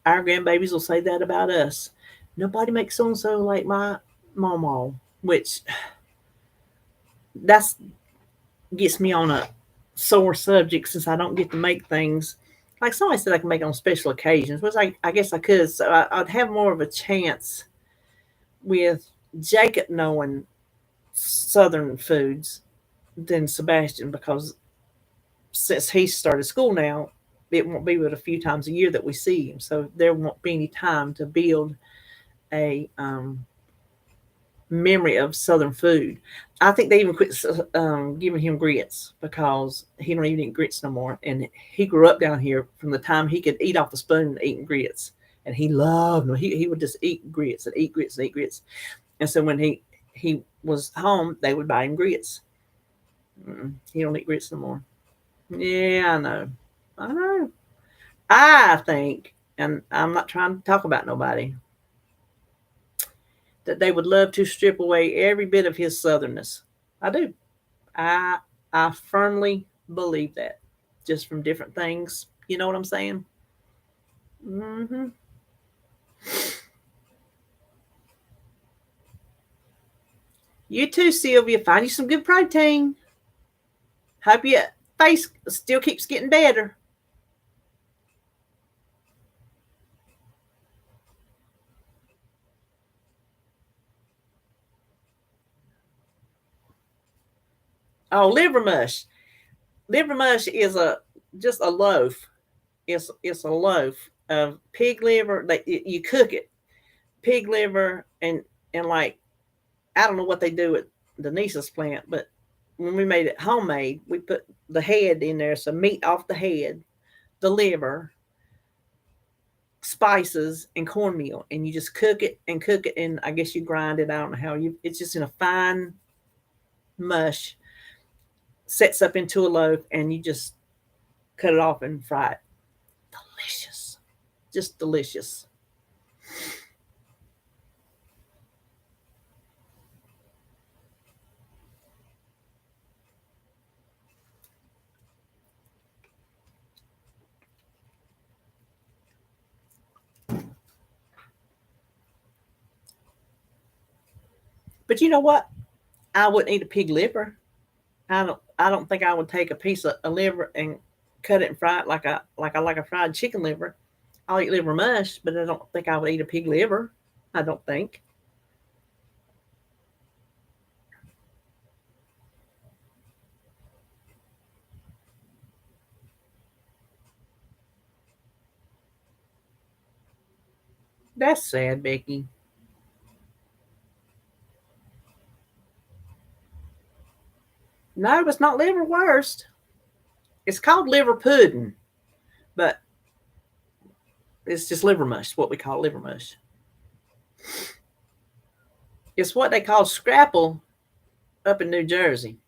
our grandbabies will say that about us. Nobody makes so and so like my mama, which that's gets me on a sore subject since I don't get to make things like somebody said I can make on special occasions, which I guess I could. So I'd have more of a chance with Jacob knowing Southern foods than Sebastian because since he started school now, it won't be but a few times a year that we see him. So there won't be any time to build a memory of Southern food. I think they even quit giving him grits because he don't even eat grits no more. And he grew up down here from the time he could eat off the spoon and eating grits. And he loved them. He would just eat grits and eat grits and eat grits. And so when he was home, they would buy him grits. He don't eat grits no more. Yeah, I know. I know. I think, and I'm not trying to talk about nobody, that they would love to strip away every bit of his southernness. I do. I I firmly believe that, just from different things. You know what I'm saying? Hmm. You too, Sylvia. Find you some good protein. Hope your face still keeps getting better. Oh, liver mush. Liver mush is a just a loaf. It's a loaf of pig liver. You cook it, pig liver, and like I don't know what they do at Denise's plant, but when we made it homemade, we put the head in there, some meat off the head, the liver, spices, and cornmeal, and you just cook it, and I guess you grind it. I don't know how you. It's just in a fine mush, sets up into a loaf, and you just cut it off and fry it. Delicious, just delicious. But you know what? I wouldn't eat a pig liver. I don't think I would take a piece of a liver and cut it and fry it like I like a fried chicken liver. I'll eat liver mush, but I don't think I would eat a pig liver. I don't think. That's sad, Becky. No, it's not liverwurst. It's called liver pudding, but it's just liver mush. What we call liver mush. It's what they call scrapple up in New Jersey.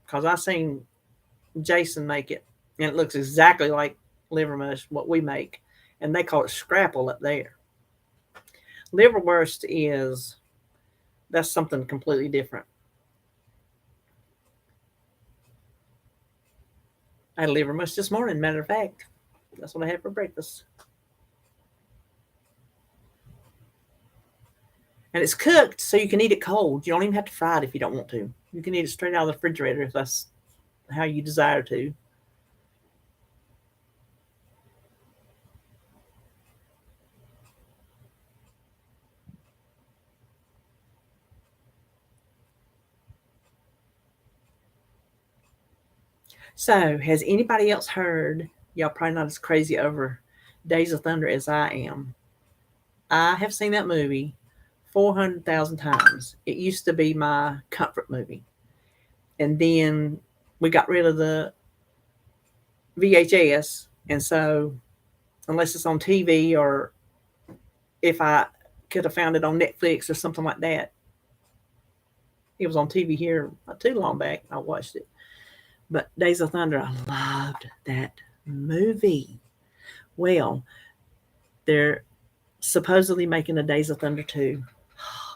Cause I seen Jason make it, and it looks exactly like liver mush what we make, and they call it scrapple up there. Liverwurst is that's something completely different. I had liver mush this morning. Matter of fact, that's what I had for breakfast, and it's cooked so you can eat it cold. You don't even have to fry it if you don't want to. You can eat it straight out of the refrigerator if that's how you desire to. So, has anybody else heard? Y'all probably not as crazy over Days of Thunder as I am. I have seen that movie 400,000 times. It used to be my comfort movie. And then we got rid of the VHS. And so, unless it's on TV or if I could have found it on Netflix or something like that, it was on TV here not too long back. I watched it. But Days of Thunder, I loved that movie. Well, they're supposedly making a Days of Thunder 2.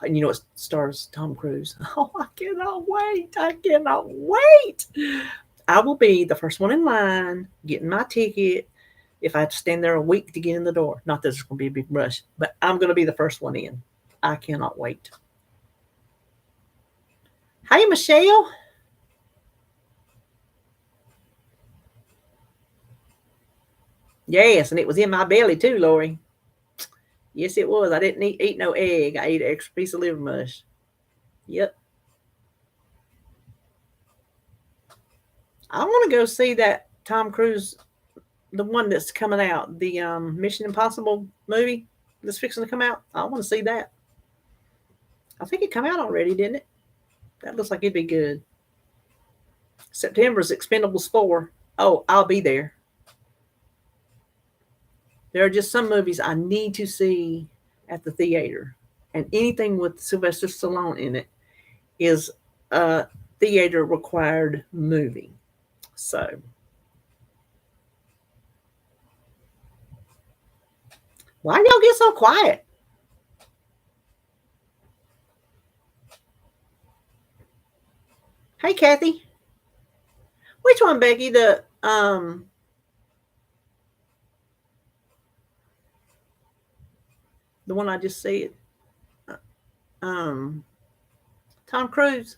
And you know it stars Tom Cruise. Oh, I cannot wait. I cannot wait. I will be the first one in line getting my ticket if I have to stand there a week to get in the door. Not that it's going to be a big rush, but I'm going to be the first one in. I cannot wait. Hey, Michelle. Yes, and it was in my belly too, Lori. Yes, it was. I didn't eat no egg. I ate an extra piece of liver mush. Yep. I want to go see that Tom Cruise, the one that's coming out, the Mission Impossible movie that's fixing to come out. I want to see that. I think it come out already, didn't it? That looks like it'd be good. September's Expendables 4. Oh, I'll be there. There are just some movies I need to see at the theater. And anything with Sylvester Stallone in it is a theater required movie. So, why y'all get so quiet? Hey, Kathy. Which one, Becky? The one I just said. Um, Tom Cruise,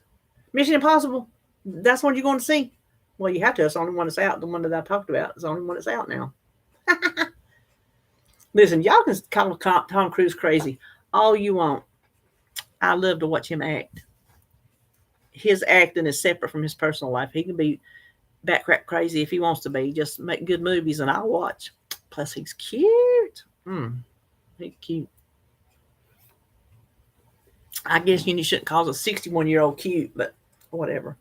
Mission Impossible. That's one you're going to see. Well, you have to. It's the only one that's out. The one that I talked about is the only one that's out now. Listen, y'all can call Tom Cruise crazy all you want. I love to watch him act. His acting is separate from his personal life. He can be bat crap crazy if he wants to be. Just make good movies and I'll watch. Plus, he's cute. He's cute. I guess you shouldn't call a 61-year-old cute, but whatever.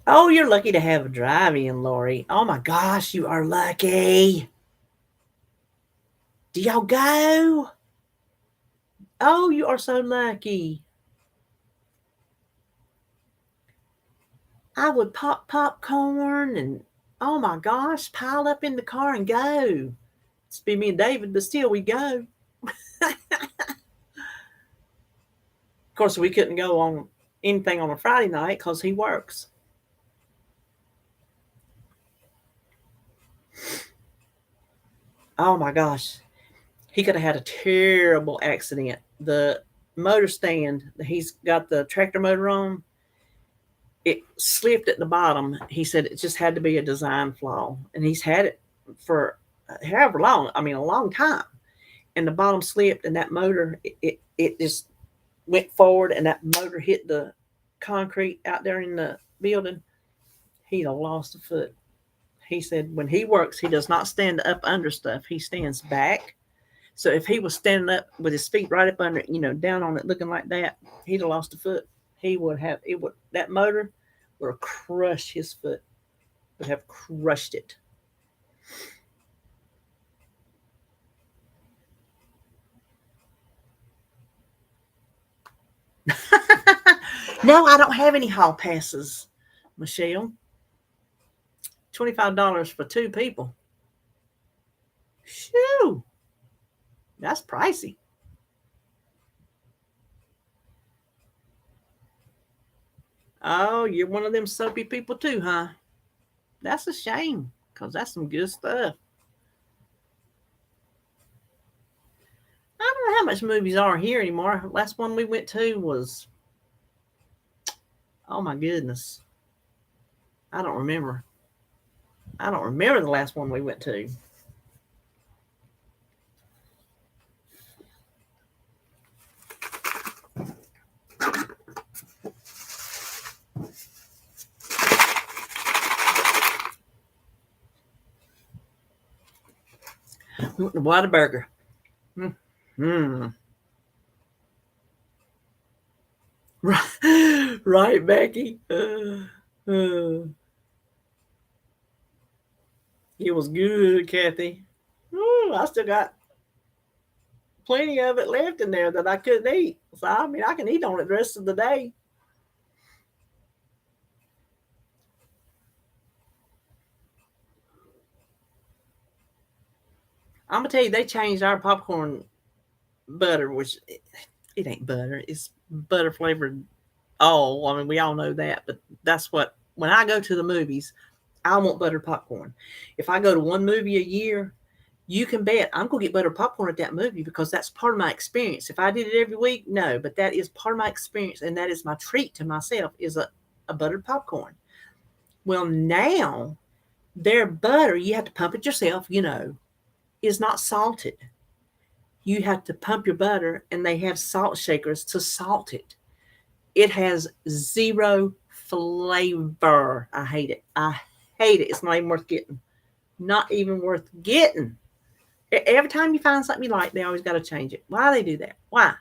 Oh, you're lucky to have a drive-in, Lori. Oh my gosh, you are lucky. Do y'all go? Oh, you are so lucky. I would pop popcorn and, oh my gosh, pile up in the car and go. It's be me and David, but still we go. Of course, we couldn't go on anything on a Friday night because he works. Oh my gosh. He could have had a terrible accident. The motor stand, he's got the tractor motor on, it slipped at the bottom. He said it just had to be a design flaw. And he's had it for however long, I mean, a long time. And the bottom slipped, and that motor, it just went forward, and that motor hit the concrete out there in the building. He'd have lost a foot. He said when he works, he does not stand up under stuff. He stands back. So if he was standing up with his feet right up under, down on it, looking like that, he'd have lost a foot. He would have, that motor would have crushed his foot, would have crushed it. No, I don't have any hall passes, Michelle. $25 for 2 people. Shoo. That's pricey. Oh, you're one of them soapy people too, huh? That's a shame, because that's some good stuff. I don't know how much movies are here anymore. Last one we went to was, oh my goodness. I don't remember. I don't remember the last one we went to. We went to Whataburger. Hmm. Right, Becky. It was good, Kathy. Ooh, I still got plenty of it left in there that I couldn't eat. So, I mean, I can eat on it the rest of the day. I'm going to tell you, they changed our popcorn butter, which it ain't butter. It's butter flavored. Oh, I mean, we all know that. But that's what, when I go to the movies, I want buttered popcorn. If I go to one movie a year, you can bet I'm going to get buttered popcorn at that movie because that's part of my experience. If I did it every week, no, but that is part of my experience, and that is my treat to myself is a buttered popcorn. Well, now their butter, you have to pump it yourself, is not salted. You have to pump your butter, and they have salt shakers to salt it. It has zero flavor. I hate it. I hate it. It's not even worth getting. Not even worth getting. Every time you find something you like, they always got to change it. Why do they do that? Why?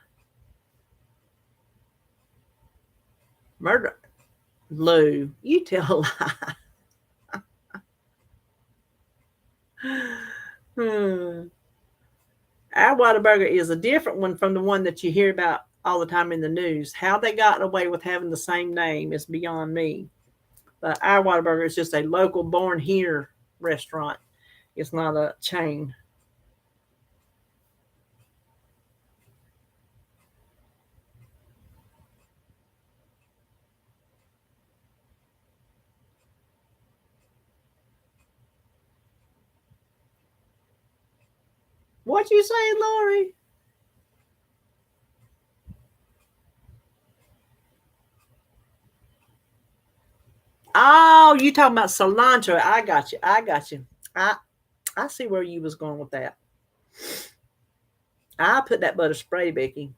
Murder. Lou, you tell a lie. Our Whataburger is a different one from the one that you hear about all the time in the news. How they got away with having the same name is beyond me. But our Whataburger is just a local born here restaurant. It's not a chain. What you say, Lori? Oh, you talking about cilantro. I got you. I got you. I see where you was going with that. I put that butter spray, Becky.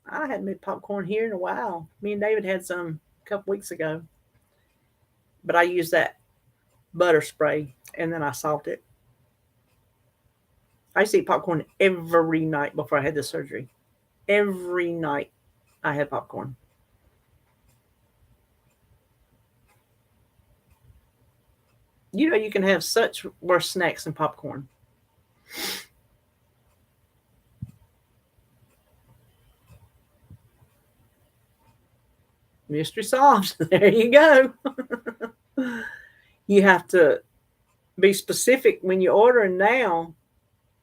I hadn't made popcorn here in a while. Me and David had some a couple weeks ago. but I use that butter spray and then I salt it. I used to eat popcorn every night before I had this surgery. Every night I had popcorn. You know, you can have such worse snacks than popcorn. Mystery solved. There you go. You have to be specific when you order, and now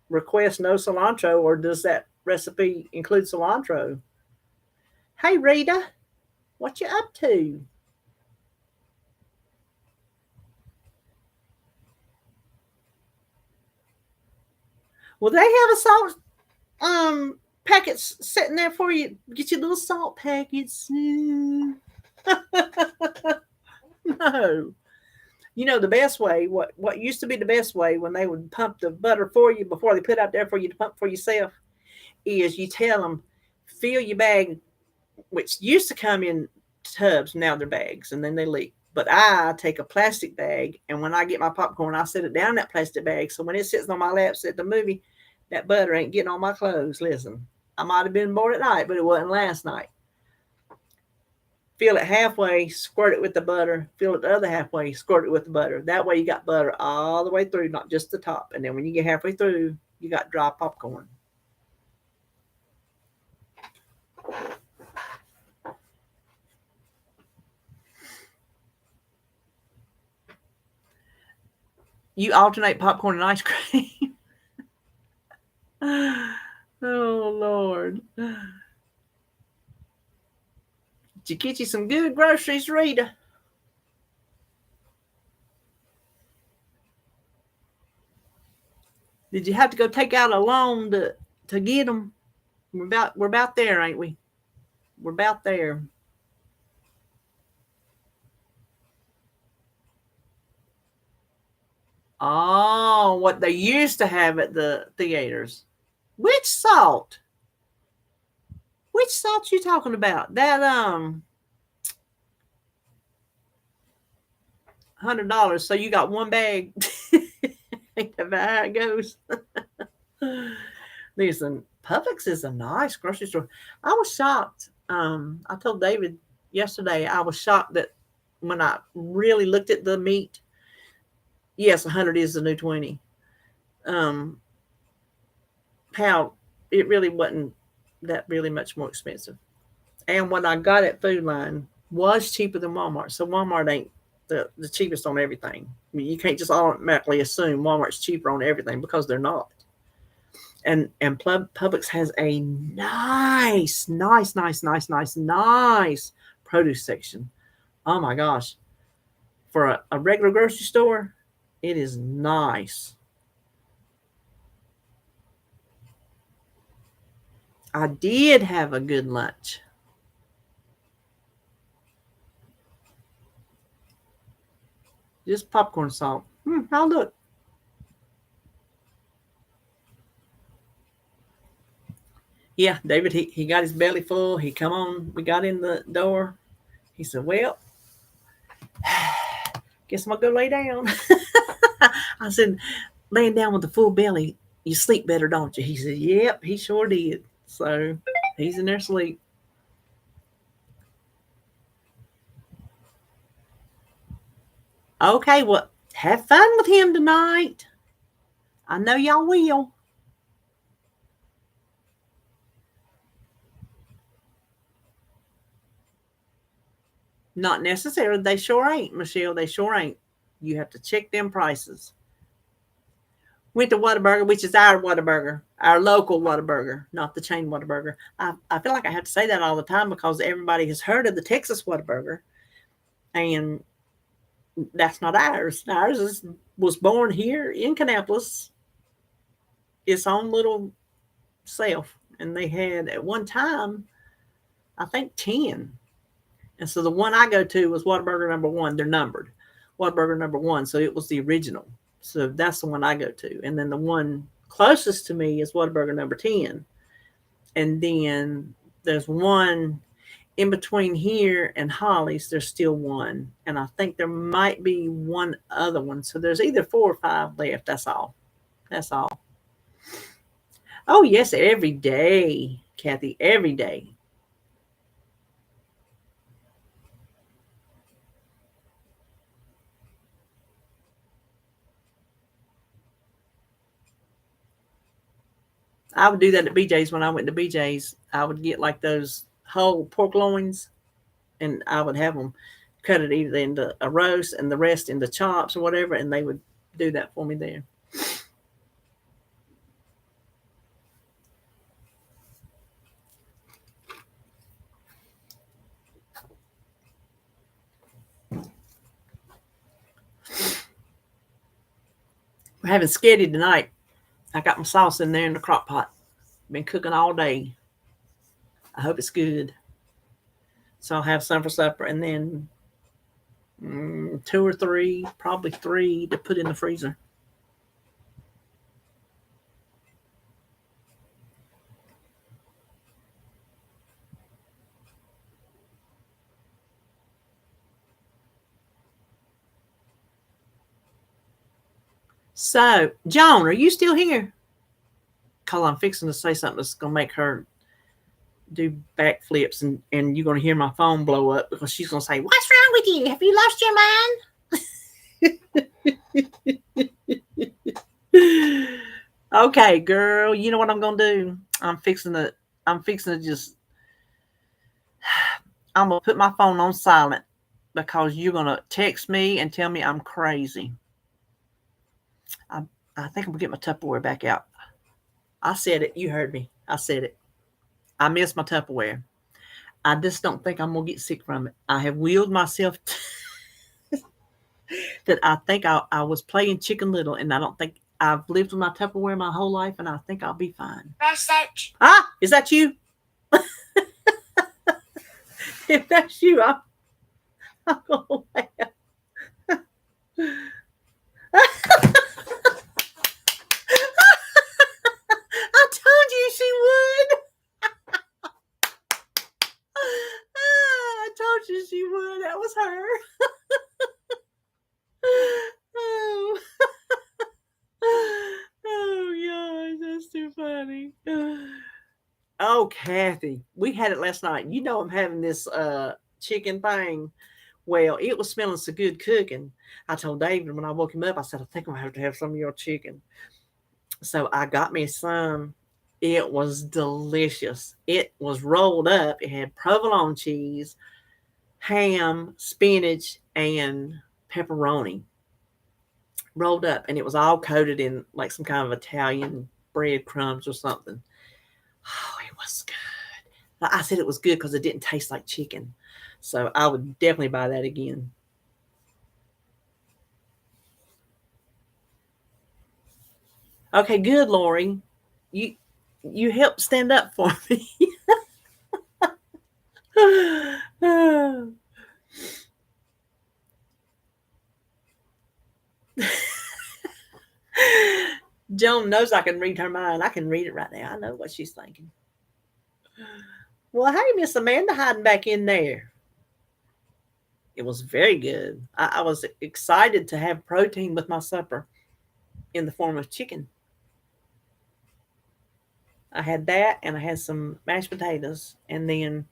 request no cilantro, or does that recipe include cilantro? Hey, Rita, what you up to? Well, they have a salt packets sitting there for you. Get your little salt packets. No. You know the best way, what used to be the best way when they would pump the butter for you before they put out there for you to pump for yourself, is you tell them, fill your bag, which used to come in tubs, now they're bags, and then they leak. But I take a plastic bag, and when I get my popcorn, I set it down in that plastic bag. So when it sits on my lap at the movie, that butter ain't getting on my clothes. Listen, I might have been bored at night, but it wasn't last night. Fill it halfway, squirt it with the butter. Fill it the other halfway, squirt it with the butter. That way you got butter all the way through, not just the top. And then when you get halfway through, you got dry popcorn. You alternate popcorn and ice cream. Oh, Lord. Did you get you some good groceries, Rita? Did you have to go take out a loan to get them? We're about there, ain't we? We're about there. Oh, what they used to have at the theaters. Which salt? Which salt you talking about? That $100. So you got one bag. Ain't that how it goes? Listen, Publix is a nice grocery store. I was shocked. I told David yesterday I was shocked that when I really looked at the meat, yes, 100 is the new 20. Um, how it really wasn't that really much more expensive. And what I got at Food Line was cheaper than Walmart. So Walmart ain't the cheapest on everything. I mean, you can't just automatically assume Walmart's cheaper on everything, because they're not. And Publix has a nice produce section. Oh my gosh. For a regular grocery store, it is nice. I did have a good lunch. Just popcorn salt. I'll look. Yeah, David, he got his belly full. He come on, we got in the door. He said, well, guess I'm going to go lay down. I said, laying down with a full belly, you sleep better, don't you? He said, yep, he sure did. So he's in there asleep. Okay, well, have fun with him tonight. I know y'all will. Not necessarily. They sure ain't, Michelle. They sure ain't. You have to check them prices. Went to Whataburger, which is our Whataburger, our local Whataburger, not the chain Whataburger. I feel like I have to say that all the time because everybody has heard of the Texas Whataburger, and that's not ours. Was born here in Kannapolis, its own little self, and they had at one time, I think 10. And so the one I go to was Whataburger number 1. They're numbered. Whataburger number 1, so it was the original. So that's the one I go to. And then the one closest to me is Whataburger number 10. And then there's one in between here and Holly's, there's still one. And I think there might be one other one. So there's either 4 or 5 left. That's all. That's all. Oh, yes, every day, Kathy, every day. I would do that at BJ's when I went to BJ's. I would get like those whole pork loins and I would have them cut it either into a roast and the rest into chops or whatever. And they would do that for me there. We're having sketty tonight. I got my sauce in there in the crock pot. Been cooking all day. I hope it's good. So I'll have some for supper and then 2 or 3, probably 3 to put in the freezer. So, Joan, are you still here? Because I'm fixing to say something that's going to make her do backflips, and you're going to hear my phone blow up because she's going to say, "What's wrong with you? Have you lost your mind?" Okay, girl, you know what I'm going to do? I'm fixing to just, I'm going to put my phone on silent because you're going to text me and tell me I'm crazy. I, I think I'm going to get my Tupperware back out. I said it. You heard me. I said it. I miss my Tupperware. I just don't think I'm going to get sick from it. I have willed myself that I think I was playing Chicken Little, and I don't think I've lived with my Tupperware my whole life, and I think I'll be fine. Message. Ah, is that you? If that's you, I'm going to laugh. I told you she would. I told you she would. That was her. Oh. Oh, gosh, that's too funny. Oh, Kathy, we had it last night. You know I'm having this chicken thing. Well, it was smelling so good cooking. I told David when I woke him up, I said, I think I'm going to have some of your chicken. So I got me some. It was delicious. It was rolled up. It had provolone cheese, ham, spinach, and pepperoni rolled up. And it was all coated in like some kind of Italian breadcrumbs or something. Oh, it was good. I said it was good because it didn't taste like chicken. So I would definitely buy that again. Okay, good, Lori. You helped stand up for me. Joan knows I can read her mind. I can read it right now. I know what she's thinking. Well, hey, Miss Amanda hiding back in there. It was very good. I was excited to have protein with my supper in the form of chicken. I had that and I had some mashed potatoes, and then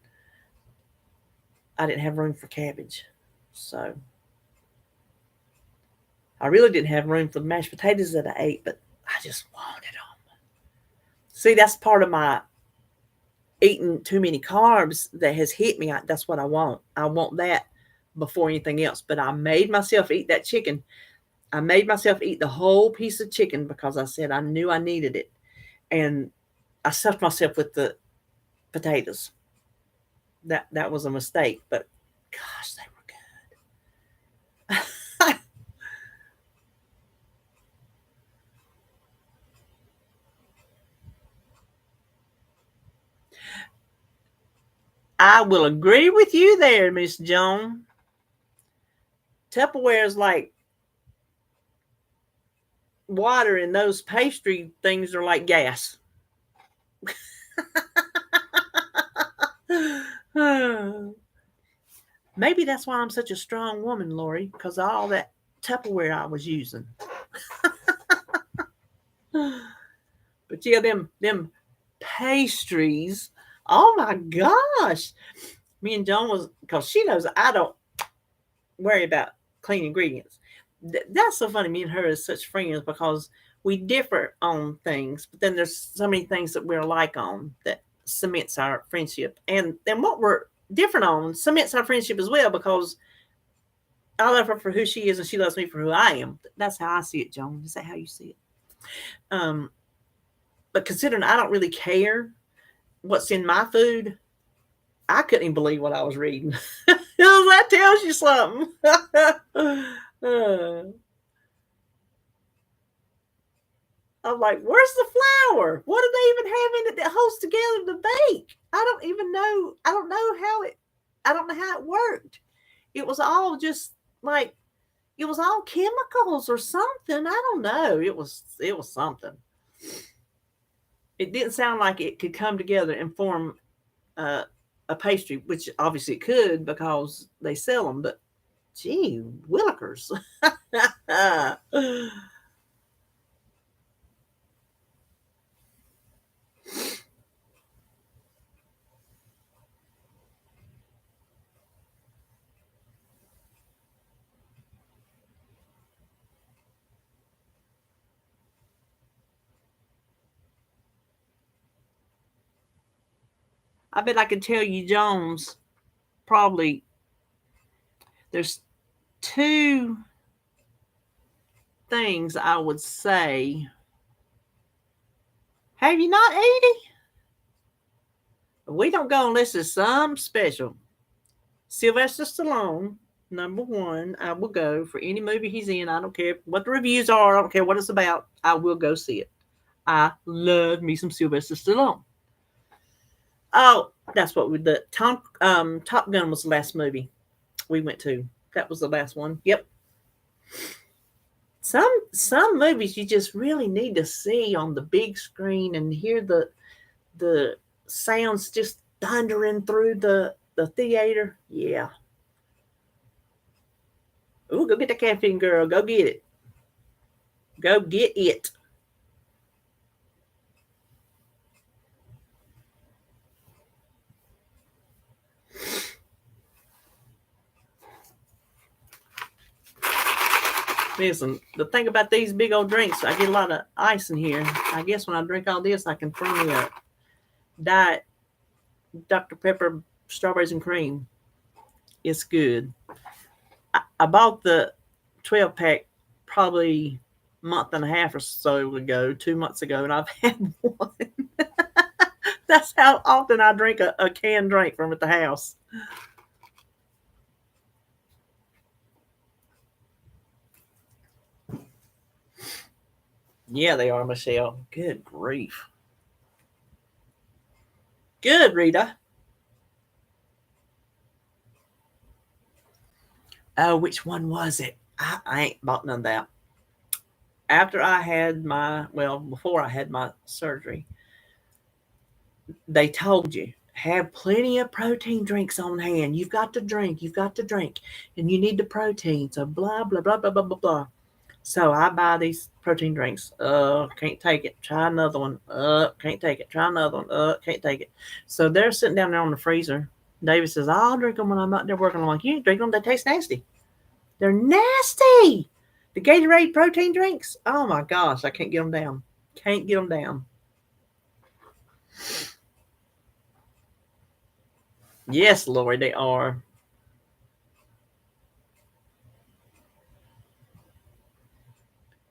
I didn't have room for cabbage. So I really didn't have room for the mashed potatoes that I ate, but I just wanted them. See, that's part of my eating too many carbs that has hit me. That's what I want. I want that before anything else. But I made myself eat that chicken. I made myself eat the whole piece of chicken because I said I knew I needed it. And I stuffed myself with the potatoes. That was a mistake, but gosh, they were good. I will agree with you there, Miss Joan. Tupperware is like water, and those pastry things are like gas. Maybe that's why I'm such a strong woman, Lori, because of all that Tupperware I was using. But yeah, them pastries. Oh my gosh. Me and Joan was, because she knows I don't worry about clean ingredients. That's so funny. Me and her is such friends because we differ on things, but then there's so many things that we're alike on that cements our friendship. And then what we're different on cements our friendship as well, because I love her for who she is and she loves me for who I am. That's how I see it, Joan. Is that how you see it? Um, but considering I don't really care what's in my food, I couldn't even believe what I was reading. That tells you something. I'm like, where's the flour? What do they even have in it that holds together the bake? I don't even know. I don't know how it. I don't know how it worked. It was all just like it was all chemicals or something. I don't know. It was something. It didn't sound like it could come together and form uh, a pastry, which obviously it could because they sell them. But gee, willikers. I bet I could tell you, Jones, probably there's two things I would say. Have you not, Edie? We don't go unless it's something special. Sylvester Stallone, number one, I will go for any movie he's in. I don't care what the reviews are. I don't care what it's about. I will go see it. I love me some Sylvester Stallone. Oh, that's what we did. Top Gun was the last movie we went to. That was the last one. Yep. Some movies you just really need to see on the big screen and hear the sounds just thundering through the theater. Yeah. Ooh, go get the caffeine, girl. Go get it. Go get it. Listen, the thing about these big old drinks, I get a lot of ice in here. I guess when I drink all this, I can throw me a diet Dr. Pepper strawberries and cream. It's good. I bought the 12 pack probably a month and a half or so ago, 2 months ago, and I've had one. That's how often I drink a canned drink from at the house. Yeah, they are, Michelle. Good grief. Good, Rita. Oh, which one was it? I ain't bought none of that. After I had before I had my surgery, they told you have plenty of protein drinks on hand. You've got to drink, and you need the protein. So blah blah blah blah blah blah blah. So I buy these protein drinks. Can't take it. Try another one. Can't take it. Try another one. Can't take it. So they're sitting down there on the freezer. David says, I'll drink them when I'm out there working. I'm like, you ain't drink them. They taste nasty. They're nasty. The Gatorade protein drinks. Oh my gosh, I can't get them down. Can't get them down. Yes, Lord, they are.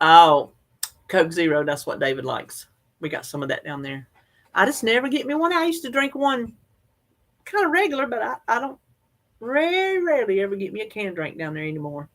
Oh, Coke Zero. That's what David likes. We got some of that down there. I just never get me one. I used to drink one kind of regular, but I don't very rarely ever get me a canned drink down there anymore.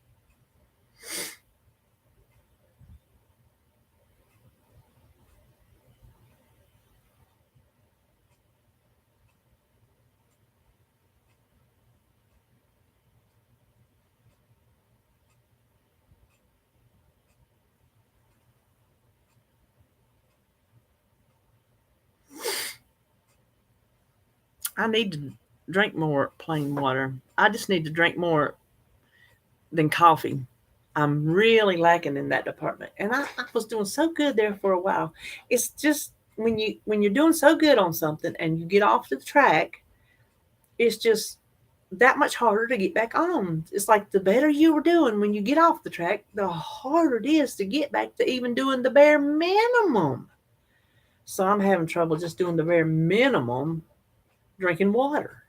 I need to. drink more plain water. I just need to drink more than coffee. I'm really lacking in that department. And I was doing so good there for a while. It's just when you're doing so good on something and you get off the track, it's just that much harder to get back on. It's like the better you were doing when you get off the track, the harder it is to get back to even doing the bare minimum. So I'm having trouble just doing the bare minimum, drinking water.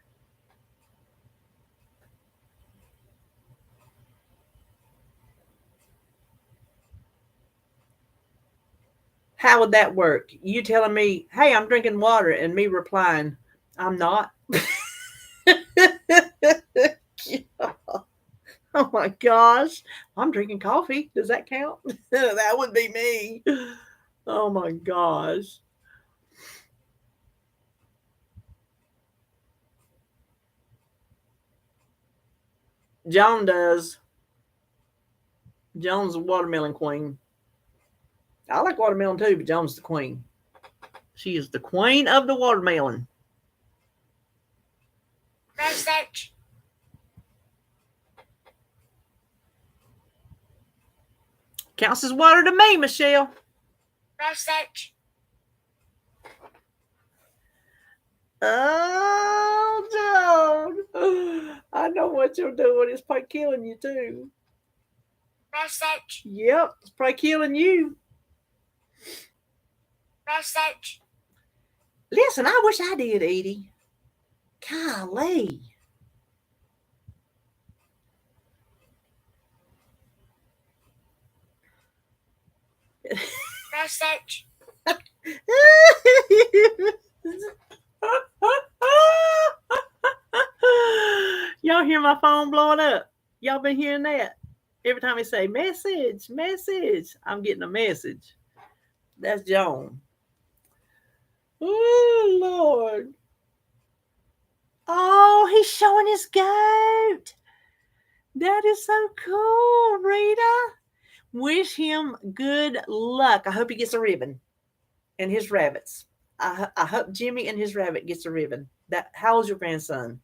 How would that work? You telling me, hey, I'm drinking water, and me replying, I'm not. Oh my gosh. I'm drinking coffee. Does that count? That would be me. Oh my gosh. Joan does. Joan's a watermelon queen. I like watermelon too, but Joan's the queen. She is the queen of the watermelon. Research. Counts as water to me, Michelle. Research. Oh, Joan. I know what you're doing. It's probably killing you too. Research. Yep, it's probably killing you. Research. Listen, I wish I did, Edie. Golly. Research. Y'all hear my phone blowing up? Y'all been hearing that? Every time I say message, message, I'm getting a message. That's Joan. Oh, Lord. Oh, he's showing his goat. That is so cool, Rita. Wish him good luck. I hope he gets a ribbon. And his rabbits. I hope Jimmy and his rabbit gets a ribbon. How old's your grandson?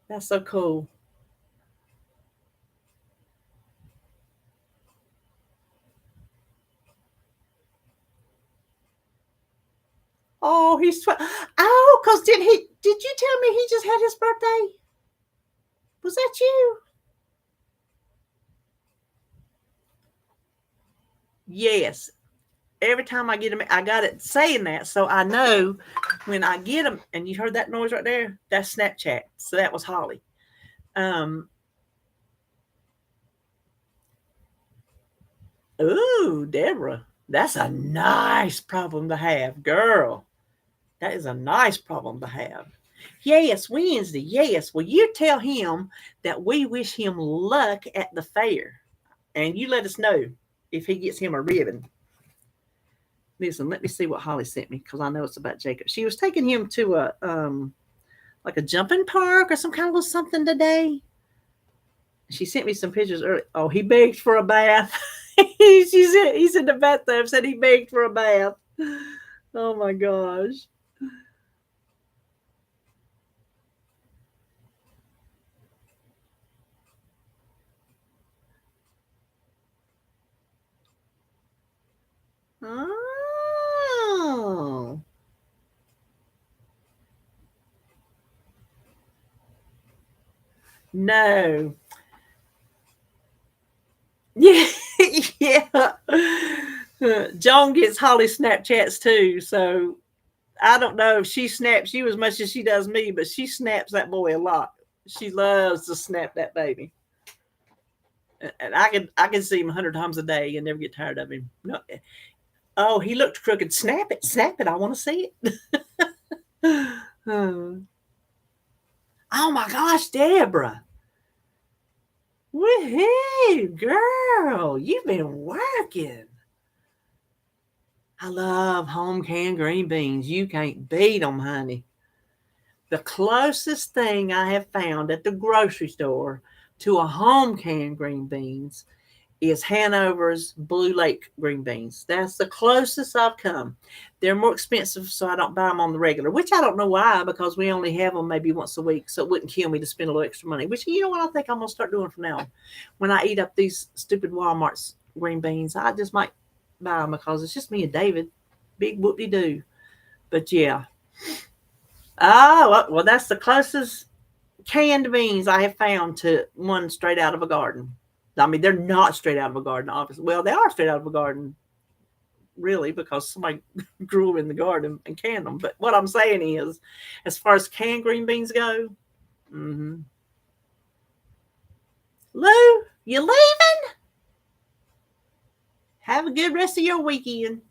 That's so cool. Oh, he's 12. Oh, because did you tell me he just had his birthday? Was that you? Yes. Every time I get him, I got it saying that, so I know when I get him. And you heard that noise right there? That's Snapchat. So that was Holly. Ooh, Deborah, that's a nice problem to have, girl. That is a nice problem to have. Yes, Wednesday. Yes. Well, you tell him that we wish him luck at the fair, and you let us know if he gets him a ribbon. Listen, let me see what Holly sent me because I know it's about Jacob. She was taking him to a like a jumping park or some kind of little something today. She sent me some pictures earlier. Oh, he begged for a bath. He's in the bathtub. Said he begged for a bath. Oh my gosh. Oh. No. Yeah. Yeah. Joan gets Holly Snapchats too, so I don't know if she snaps you as much as she does me, but she snaps that boy a lot. She loves to snap that baby. And I can see him 100 times a day and never get tired of him. No, oh, he looked crooked. Snap it, snap it. I want to see it. Oh my gosh, Deborah. Woohoo, girl. You've been working. I love home canned green beans. You can't beat them, honey. The closest thing I have found at the grocery store to a home canned green beans is Hanover's Blue Lake green beans. That's the closest I've come. They're more expensive, so I don't buy them on the regular, which I don't know why, because we only have them maybe once a week, so it wouldn't kill me to spend a little extra money, which, you know what, I think I'm going to start doing from now on. When I eat up these stupid Walmart's green beans, I just might buy them because it's just me and David. Big whoop-de-doo. But yeah. Oh, well, that's the closest canned beans I have found to one straight out of a garden. I mean, they're not straight out of a garden, obviously. Well, they are straight out of a garden, really, because somebody grew them in the garden and canned them. But what I'm saying is, as far as canned green beans go, mm-hmm. Lou, you leaving? Have a good rest of your weekend.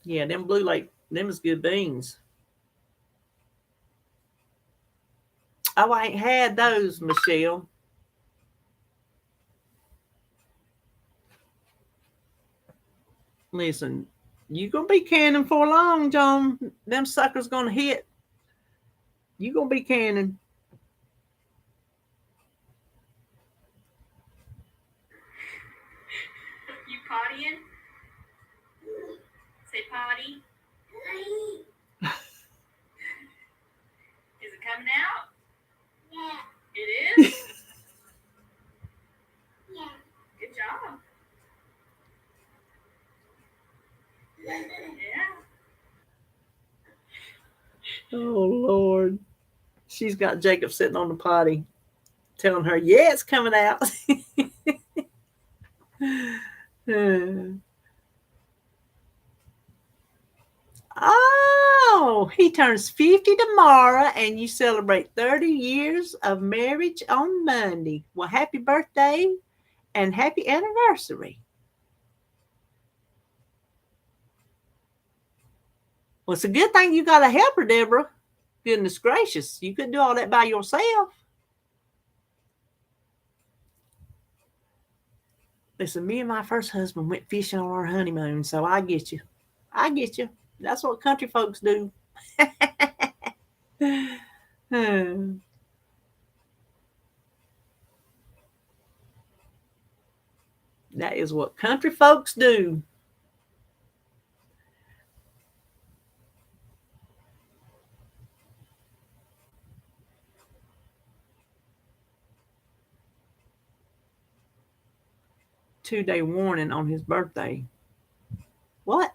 Yeah, them Blue Lake, them is good beans. Oh, I ain't had those, Michelle. Listen, you gonna be canning for long, John. Them suckers gonna hit. You gonna be canning. You pottying? Say potty. Is it coming out? Yeah. It is? Yeah. Good job. Yeah. Oh Lord. She's got Jacob sitting on the potty telling her, yeah, it's coming out. Oh, he turns 50 tomorrow and you celebrate 30 years of marriage on Monday. Well, happy birthday and happy anniversary. Well, it's a good thing you got a helper, Deborah. Goodness gracious, you couldn't do all that by yourself. Listen, me and my first husband went fishing on our honeymoon, so I get you. I get you. That's what country folks do. That is what country folks do. Two-day warning on his birthday. What?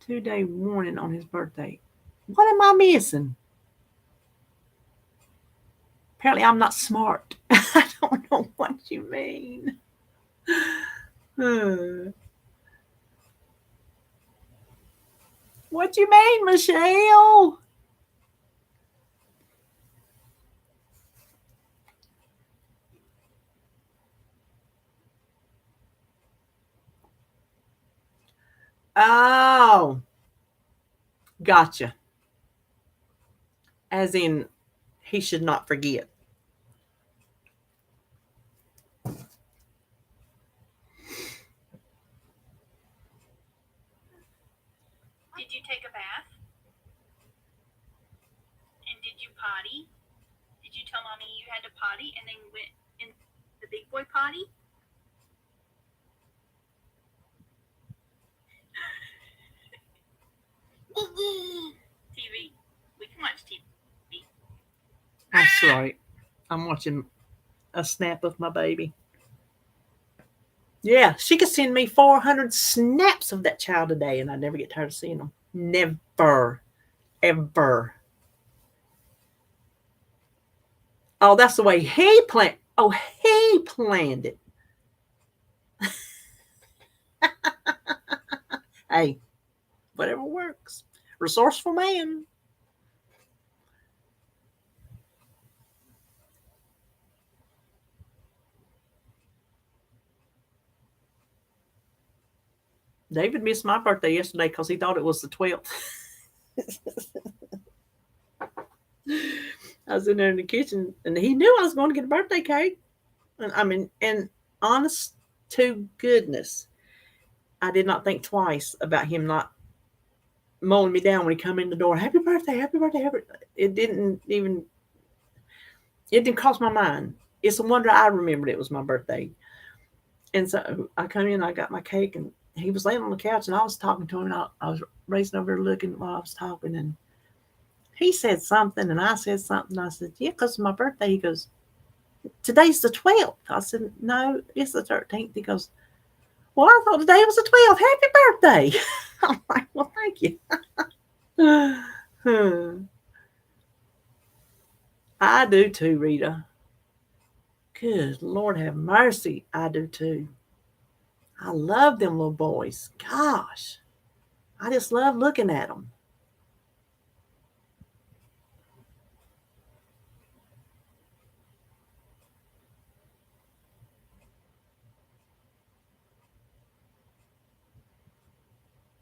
2-day warning on his birthday. What am I missing? Apparently, I'm not smart. I don't know what you mean. What you mean, Michelle? Oh, gotcha. As in, he should not forget. Did you take a bath? And did you potty? Did you tell mommy you had to potty and then went in the big boy potty? TV. We can watch TV. That's right. I'm watching a snap of my baby. Yeah, she could send me 400 snaps of that child a day, and I never get tired of seeing them. Never, ever. Oh, that's the way he planned. Oh, he planned it. Hey, whatever works. Resourceful man. David missed my birthday yesterday because he thought it was the 12th. I was in there in the kitchen and he knew I was going to get a birthday cake. And I mean, and honest to goodness, I did not think twice about him not mowing me down when he come in the door. Happy birthday, happy birthday, happy. It didn't even. It didn't cross my mind. It's a wonder I remembered it was my birthday. And so I come in, I got my cake, and he was laying on the couch, and I was talking to him. And I was raising over there looking while I was talking, and he said something, and I said something. I said, "Yeah, because it's my birthday." He goes, "Today's the 12th." I said, "No, it's the 13th." He goes, "Well, I thought today was the 12th. Happy birthday!" I'm like, "Well, thank you." I do too, Rita. Good Lord have mercy. I do too. I love them little boys. Gosh, I just love looking at them.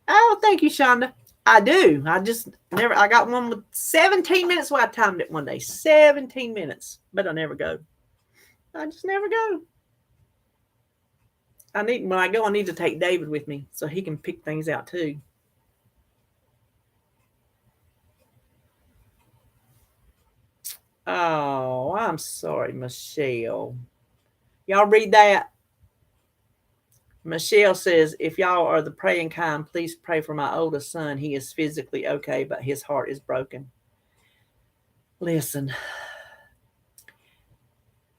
Oh, thank you, Shonda. I do. I just never. I got one with 17 minutes. Well, I timed it one day. 17 minutes, but I never go. I just never go. I need when I go. I need to take David with me so he can pick things out too. Oh, I'm sorry, Michelle. Y'all read that. Michelle says, if y'all are the praying kind, please pray for my oldest son. He is physically okay, but his heart is broken. Listen,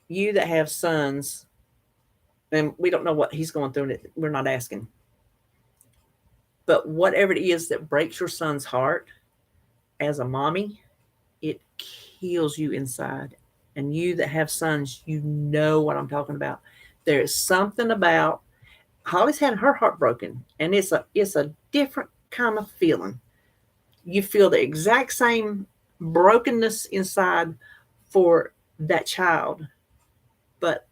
you that have sons, and we don't know what he's going through, and we're not asking. But whatever it is that breaks your son's heart as a mommy, it kills you inside. And you that have sons, you know what I'm talking about. There is something about Holly's had her heart broken, and it's a different kind of feeling. You feel the exact same brokenness inside for that child, but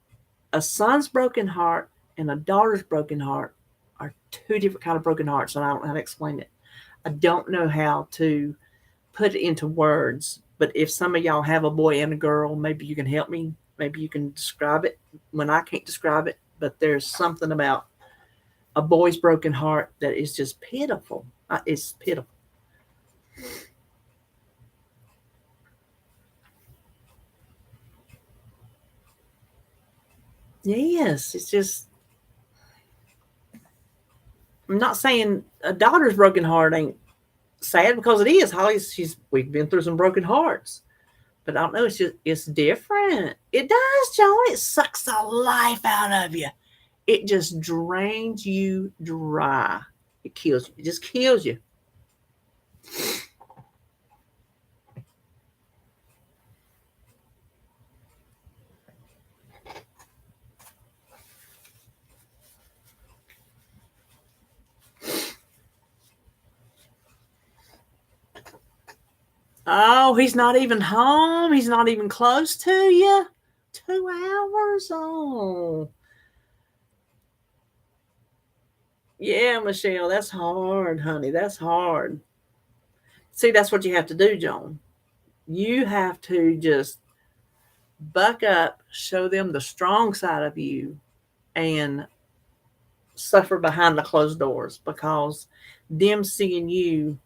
a son's broken heart and a daughter's broken heart are two different kind of broken hearts, and I don't know how to explain it. I don't know how to put it into words, but if some of y'all have a boy and a girl, maybe you can help me. Maybe you can describe it when I can't describe it. But there's something about a boy's broken heart that is just pitiful. It's pitiful. Yes, it's just. I'm not saying a daughter's broken heart ain't sad because it is. Holly's. We've been through some broken hearts, but I don't know. It's different. It does, John. It sucks the life out of you. It just drains you dry. It kills you. It just kills you. Oh, he's not even home. He's not even close to you. 2 hours. Oh, yeah, Michelle. That's hard, honey. That's hard. See, that's what you have to do, Joan. You have to just buck up, show them the strong side of you, and suffer behind the closed doors because them seeing you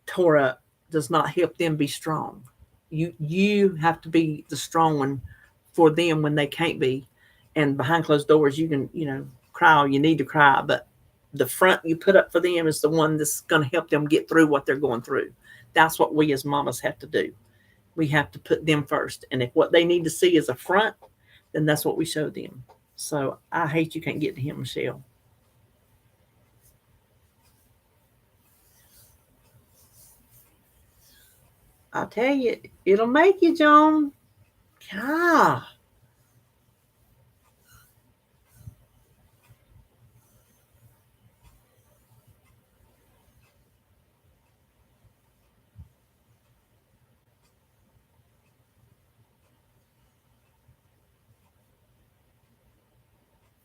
tore up does not help them be strong. You have to be the strong one for them when they can't be. And behind closed doors, you can cry all you need to cry, but the front you put up for them is the one that's going to help them get through what they're going through. That's what we as mamas have to do. We have to put them first, and if what they need to see is a front, then that's what we show them. So I hate you can't get to him, Michelle. I'll tell you, it'll make you, Joan. God.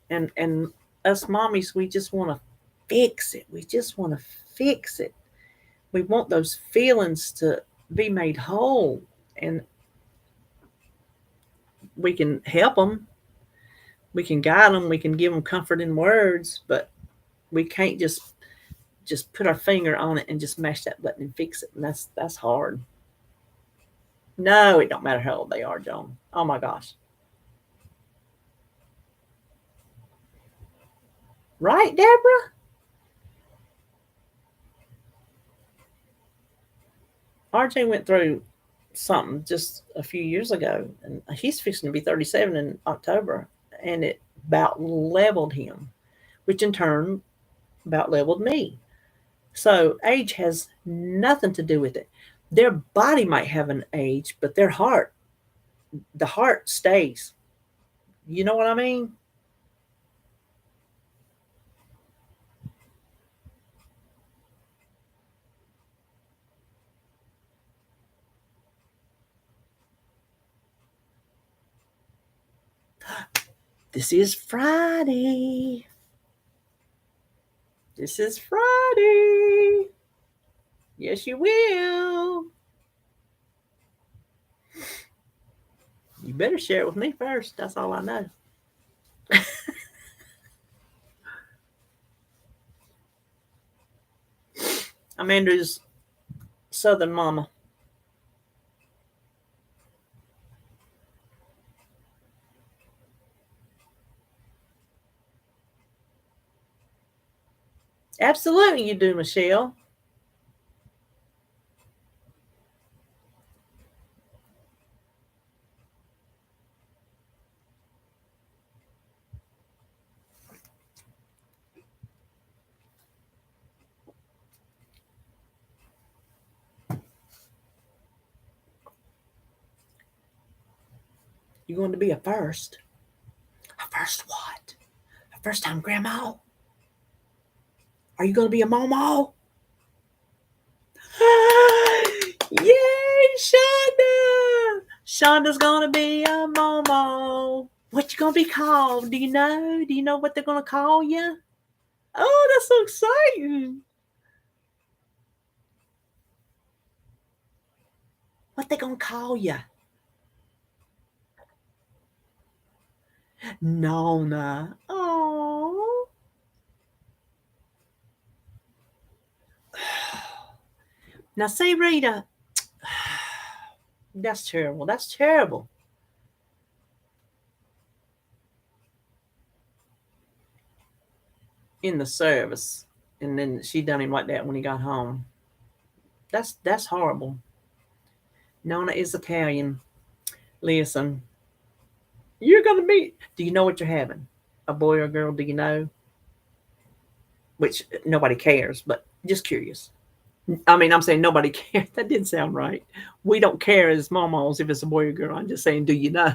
And us mommies, we just want to fix it. We just want to fix it. We want those feelings to be made whole, and we can help them. We can guide them. We can give them comfort in words, but we can't just just put our finger on it and just mash that button and fix it. And that's hard. No, it don't matter how old they are, Joan. Oh my gosh. Right, Deborah? RJ went through something just a few years ago, and he's fixing to be 37 in October, and it about leveled him, which in turn about leveled me. So age has nothing to do with it. Their body might have an age, but their heart, the heart stays. You know what I mean? This is Friday. This is Friday. Yes, you will. You better share it with me first. That's all I know. I'm Andrew's Southern mama. Absolutely, you do, Michelle. You're going to be a first. A first what? A first time grandma? Are you going to be a momo? Yay, Shonda! Shonda's going to be a momo. What you going to be called? Do you know? Do you know what they're going to call you? Oh, that's so exciting. What they going to call you? Nona. Oh. Now, say, Rita, that's terrible. That's terrible. In the service, and then she done him like that when he got home. That's horrible. Nona is Italian. Listen, you're gonna meet. Do you know what you're having? A boy or a girl? Do you know? Which nobody cares, but just curious. I mean, I'm saying nobody cares. That didn't sound right. We don't care as momos if it's a boy or girl. I'm just saying, do you know?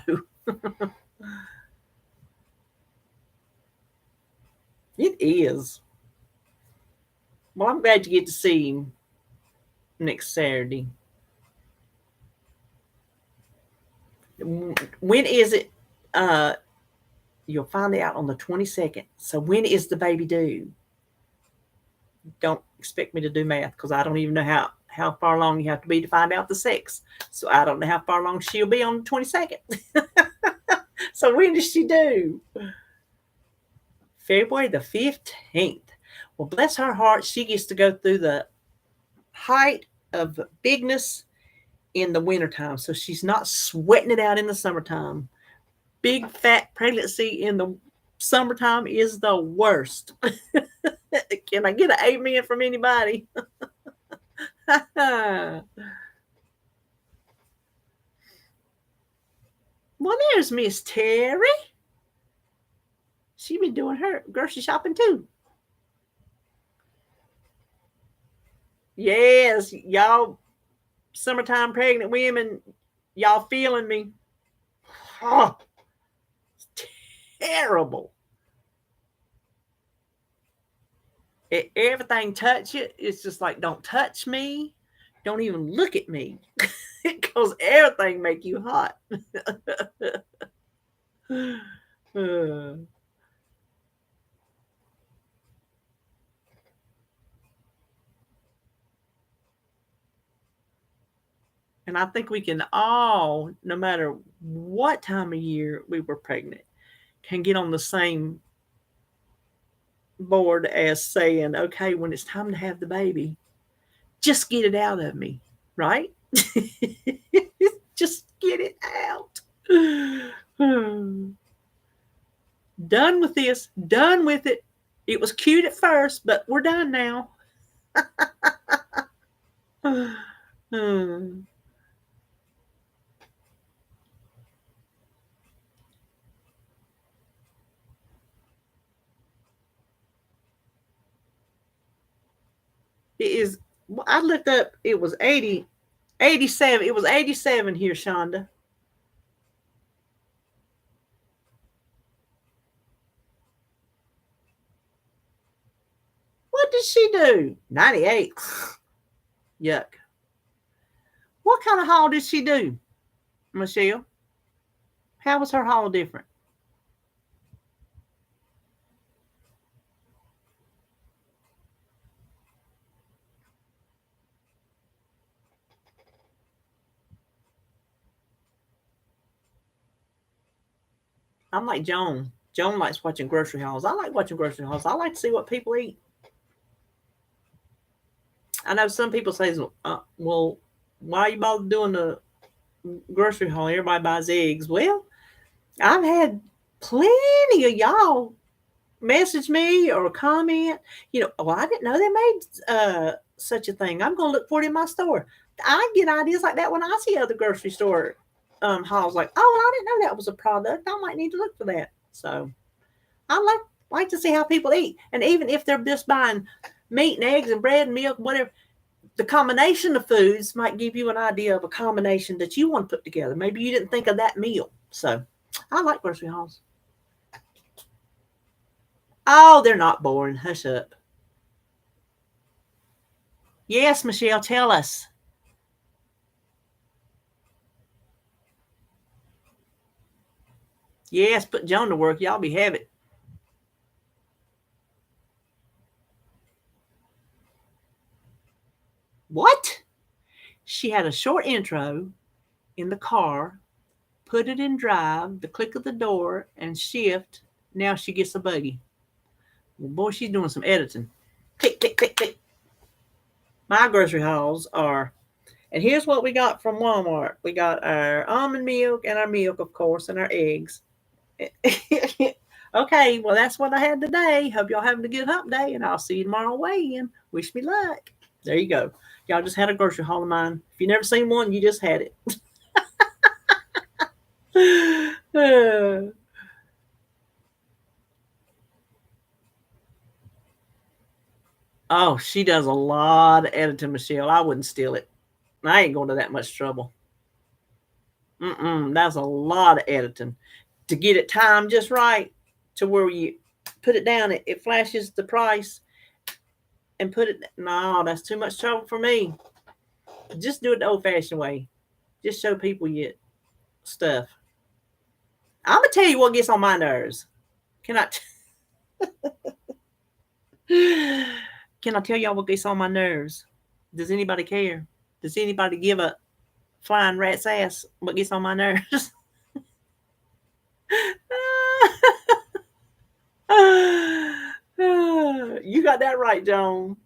It is. Well, I'm glad you get to see him next Saturday. When is it? You'll find out on the 22nd. So when is the baby due? Don't expect me to do math because I don't even know how far along you have to be to find out the sex. So I don't know how far along she'll be on the 22nd. So when does she do? February the 15th. Well, bless her heart, she gets to go through the height of bigness in the wintertime. So she's not sweating it out in the summertime. Big fat pregnancy in the summertime is the worst. Can I get an amen from anybody? Well, there's Miss Terry. She been doing her grocery shopping too. Yes, y'all summertime pregnant women, y'all feeling me. Oh, it's terrible. Everything touch it. It's just like, don't touch me. Don't even look at me. Because everything make you hot. And I think we can all, no matter what time of year we were pregnant, can get on the same board as saying, okay, when it's time to have the baby, just get it out of me, right? Just get it out. Done with this, done with it. It was cute at first, but we're done now. It is, I looked up, it was 80, 87. It was 87 here, Shonda. What did she do? 98. Yuck. What kind of haul did she do, Michelle? How was her haul different? I'm like Joan. Joan likes watching grocery hauls. I like watching grocery hauls. I like to see what people eat. I know some people say, well, why are you bothered doing the grocery haul? Everybody buys eggs. Well, I've had plenty of y'all message me or comment, well, I didn't know they made such a thing. I'm going to look for it in my store. I get ideas like that when I see other grocery store hauls, like, oh, well, I didn't know that was a product. I might need to look for that. So I like to see how people eat. And even if they're just buying meat and eggs and bread and milk, whatever, the combination of foods might give you an idea of a combination that you want to put together. Maybe you didn't think of that meal. So I like grocery hauls. Oh, they're not boring. Hush up. Yes, Michelle, tell us. Yes, put Joan to work. Y'all be have it. What? She had a short intro in the car, put it in drive, the click of the door, and shift. Now she gets a buggy. Well, boy, she's doing some editing. Click, click, click, click. My grocery hauls are, and here's what we got from Walmart. We got our almond milk and our milk, of course, and our eggs. Okay, well, that's what I had today. Hope y'all having a good hump day, and I'll see you tomorrow weigh-in. Wish me luck. There you go. Y'all just had a grocery haul of mine. If you never seen one, you just had it. Oh, she does a lot of editing, Michelle. I wouldn't steal it. I ain't going to that much trouble. That's a lot of editing to get it timed just right to where you put it down. It flashes the price and put it. No, that's too much trouble for me. Just do it the old-fashioned way. Just show people your stuff. I'm gonna tell you what gets on my nerves. Can I? Can I tell y'all what gets on my nerves? Does anybody care? Does anybody give a flying rat's ass what gets on my nerves? You got that right, Joan.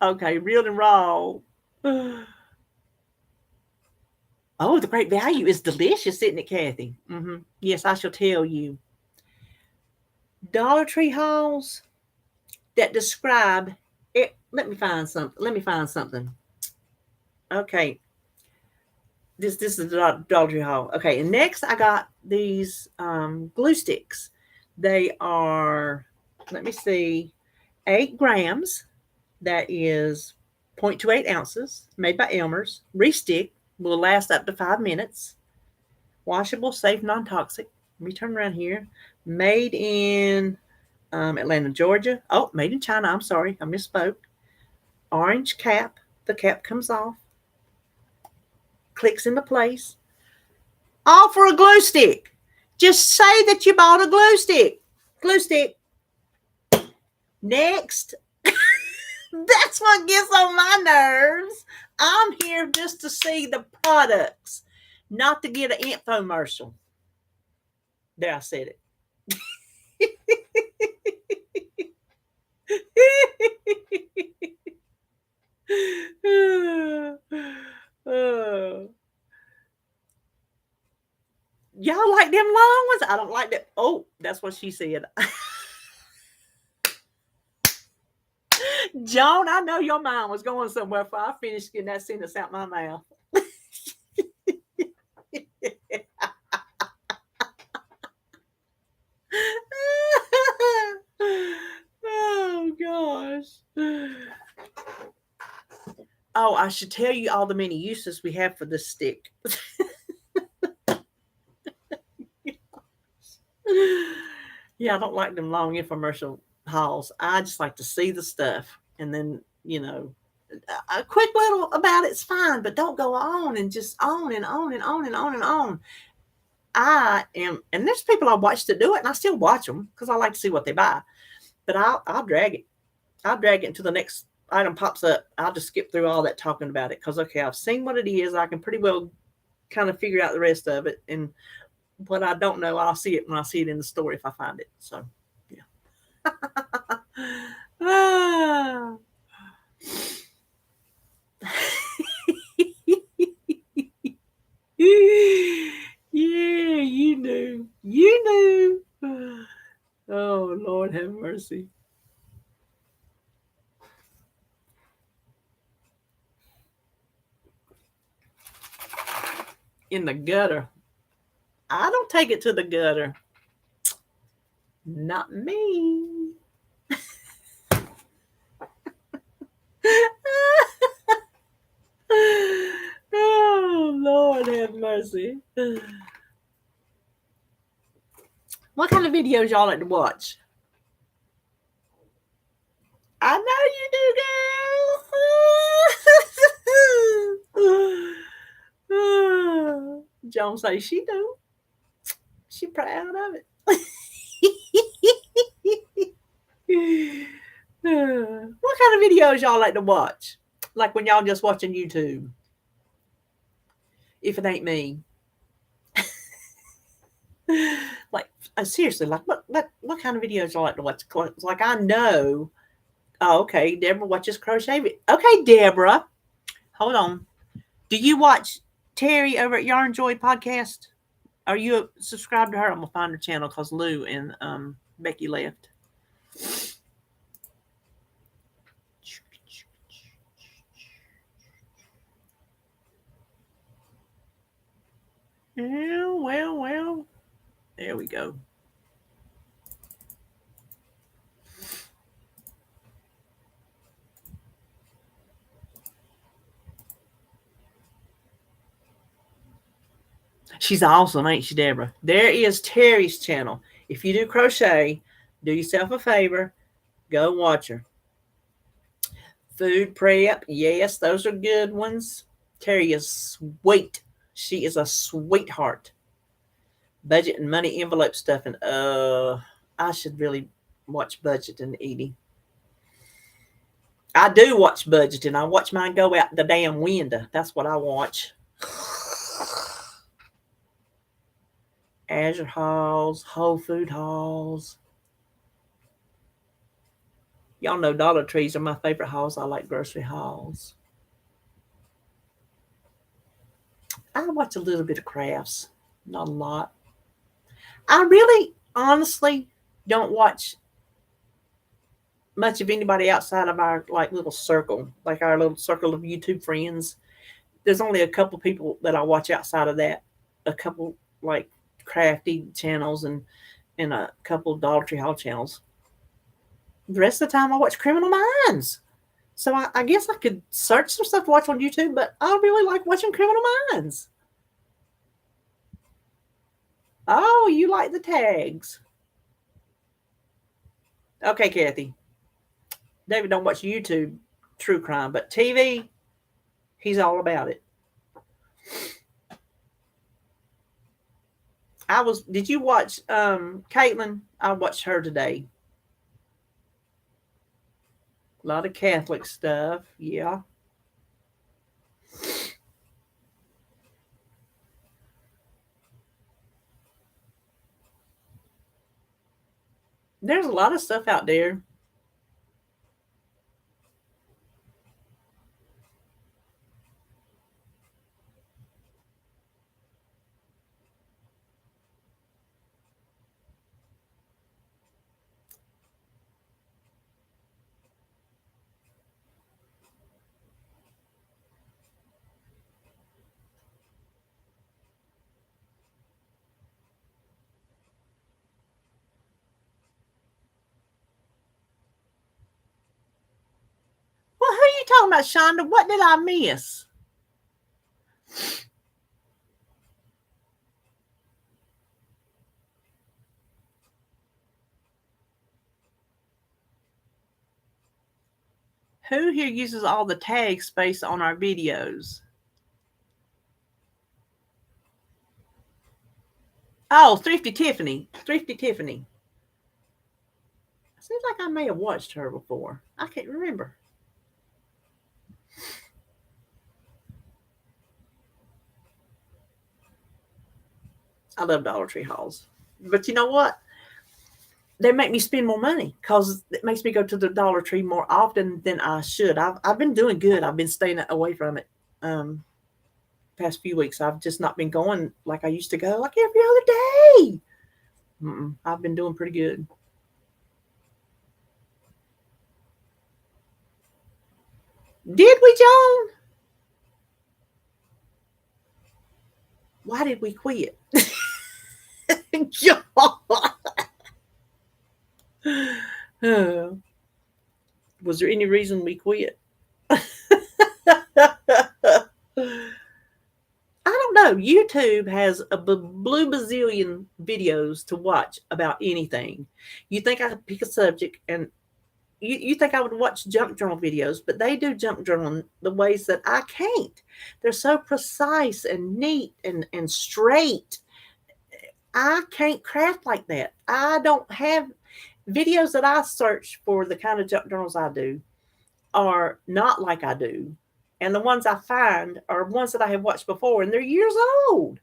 Okay, real and raw. Oh, the great value is delicious, isn't it, Kathy? Yes, I shall tell you. Dollar Tree hauls that describe it. Let me find something. Okay. This is the Dollar Tree haul. Okay, and next I got these glue sticks. They are, let me see, 8 grams. That is 0.28 ounces, made by Elmer's. Restick, will last up to 5 minutes. Washable, safe, non-toxic. Let me turn around here. Made in Atlanta, Georgia. Oh, made in China. I'm sorry, I misspoke. Orange cap. The cap comes off. Clicks into place. All for a glue stick. Just say that you bought a glue stick. Glue stick. Next. That's what gets on my nerves. I'm here just to see the products, not to get an infomercial. There, I said it. I don't like that. Oh, that's what she said. Joan, I know your mind was going somewhere before I finished getting that sentence out my mouth. Oh gosh. Oh, I should tell you all the many uses we have for this stick. Yeah, I don't like them long infomercial hauls. I just like to see the stuff and then, a quick little about it's fine, but don't go on and just on and on and on and on and on. I am, and there's people I watch that do it, and I still watch them because I like to see what they buy. But I'll drag it. I'll drag it until the next item pops up. I'll just skip through all that talking about it because okay, I've seen what it is. I can pretty well kind of figure out the rest of it, and what I don't know, I'll see it when I see it in the store if I find it. So, yeah. Ah. Yeah, you knew. You knew. Oh, Lord have mercy. In the gutter. I don't take it to the gutter. Not me. Oh, Lord have mercy. What kind of videos y'all like to watch? I know you do, girl. Joan says she do. She proud of it. What kind of videos y'all like to watch? Like when y'all just watching YouTube? If it ain't me. Like seriously, like what kind of videos y'all like to watch? Like I know. Oh, okay. Deborah watches crochet. Okay, Deborah. Hold on. Do you watch Terry over at Yarn Joy podcast? Are you subscribed to her? I'm gonna find her channel because Lou and Becky left. Well. There we go. She's awesome, ain't she, Deborah? There is Terry's channel. If you do crochet, do yourself a favor, go watch her. Food prep, yes, those are good ones. Terry is sweet. She is a sweetheart. Budget and money envelope stuff, and I should really watch budget and eating. I do watch budgeting. I watch mine go out the damn window. That's what I watch. Azure hauls, Whole Food hauls. Y'all know Dollar Trees are my favorite hauls. I like grocery hauls. I watch a little bit of crafts, not a lot. I really, honestly, don't watch much of anybody outside of our like little circle, like our little circle of YouTube friends. There's only a couple people that I watch outside of that. A couple like crafty channels and a couple Dollar Tree haul channels. The rest of the time, I watch Criminal Minds. So I guess I could search some stuff to watch on YouTube, but I really like watching Criminal Minds. Oh, you like the tags. Okay, Kathy. David don't watch YouTube true crime, but TV, he's all about it. Did you watch Caitlin? I watched her today. A lot of Catholic stuff, yeah. There's a lot of stuff out there. talking about, Shonda? What did I miss? Who here uses all the tag space on our videos? Oh, Thrifty Tiffany. Thrifty Tiffany. Seems like I may have watched her before. I can't remember. I love Dollar Tree hauls. But you know what? They make me spend more money because it makes me go to the Dollar Tree more often than I should. I've been doing good. I've been staying away from it. Past few weeks, I've just not been going like I used to go, like every other day. I've been doing pretty good. Did we, John? Why did we quit? John. Was there any reason we quit? I don't know. YouTube has a blue bazillion videos to watch about anything. You think I could pick a subject and you think I would watch junk journal videos, but they do junk journal the ways that I can't. They're so precise and neat and straight. I can't craft like that. I don't have videos that I search for the kind of junk journals I do are not like I do. And the ones I find are ones that I have watched before, and they're years old.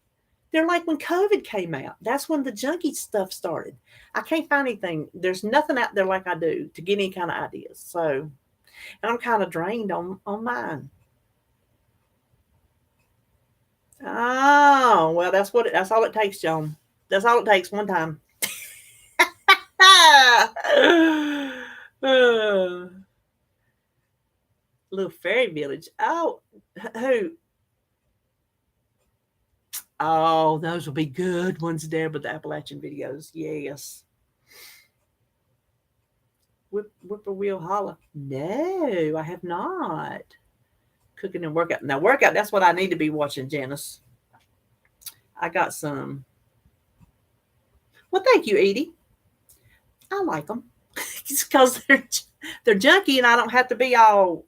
They're like when COVID came out. That's when the junkie stuff started. I can't find anything. There's nothing out there like I do to get any kind of ideas. So, and I'm kind of drained on mine. Oh, well, that's all it takes, John. That's all it takes one time. Little fairy village. Oh, who? Oh, those will be good ones there with the Appalachian videos. Yes. Whippoorwill Holla. No, I have not. Cooking and workout. Now, workout, that's what I need to be watching, Janice. I got some. Well, thank you, Edie. I like them. It's because they're junky and I don't have to be all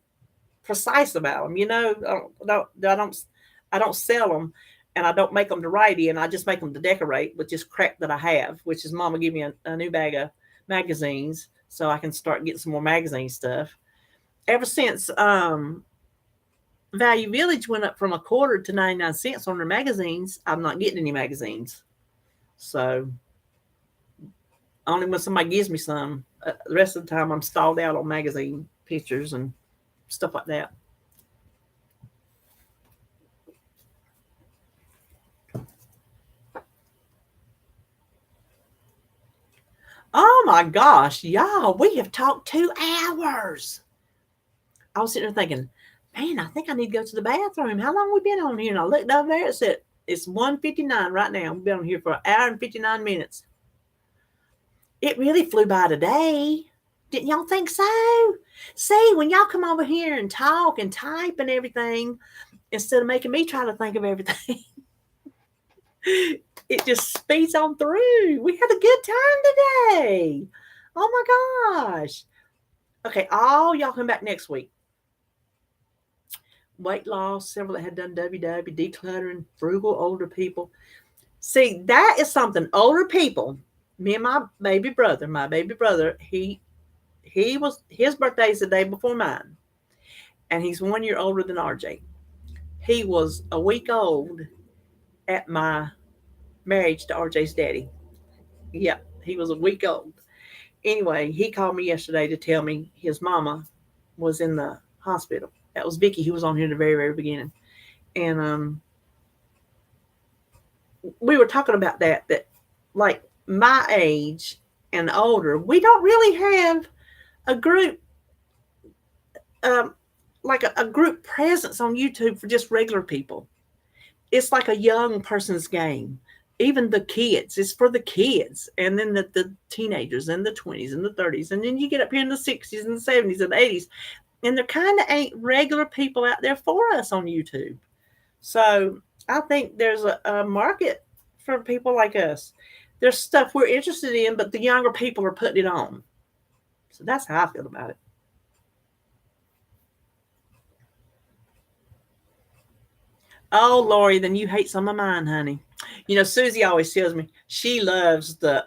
precise about them. You know, I don't sell them and I don't make them to write in. I just make them to decorate with just crap that I have, which is Mama give me a new bag of magazines so I can start getting some more magazine stuff. Ever since Value Village went up from a quarter to 99 cents on their magazines, I'm not getting any magazines. So only when somebody gives me some. The rest of the time, I'm stalled out on magazine pictures and stuff like that. Oh my gosh, y'all, we have talked 2 hours. I was sitting there thinking, man, I think I need to go to the bathroom. How long have we been on here? And I looked over there, it said it's 1:59 right now. We've been on here for an hour and 59 minutes. It really flew by today. Didn't y'all think so? See, when y'all come over here and talk and type and everything, instead of making me try to think of everything, it just speeds on through. We had a good time today. Oh my gosh. Okay, all y'all come back next week. Weight loss, several that had done WW, decluttering, frugal older people. See, that is something older people, me and my baby brother, his birthday is the day before mine. And he's 1 year older than RJ. He was a week old at my marriage to RJ's daddy. Yep, he was a week old. Anyway, he called me yesterday to tell me his mama was in the hospital. That was Vicky, who was on here in the very, very beginning. And we were talking about that like my age and older, we don't really have a group, like a group presence on YouTube for just regular people. It's like a young person's game. Even the kids, it's for the kids, and then the teenagers and the 20s and the 30s, and then you get up here in the 60s and the 70s and the 80s. And there kind of ain't regular people out there for us on YouTube. So I think there's a market for people like us. There's stuff we're interested in, but the younger people are putting it on. So that's how I feel about it. Oh, Lori, then you hate some of mine, honey. You know, Susie always tells me she loves the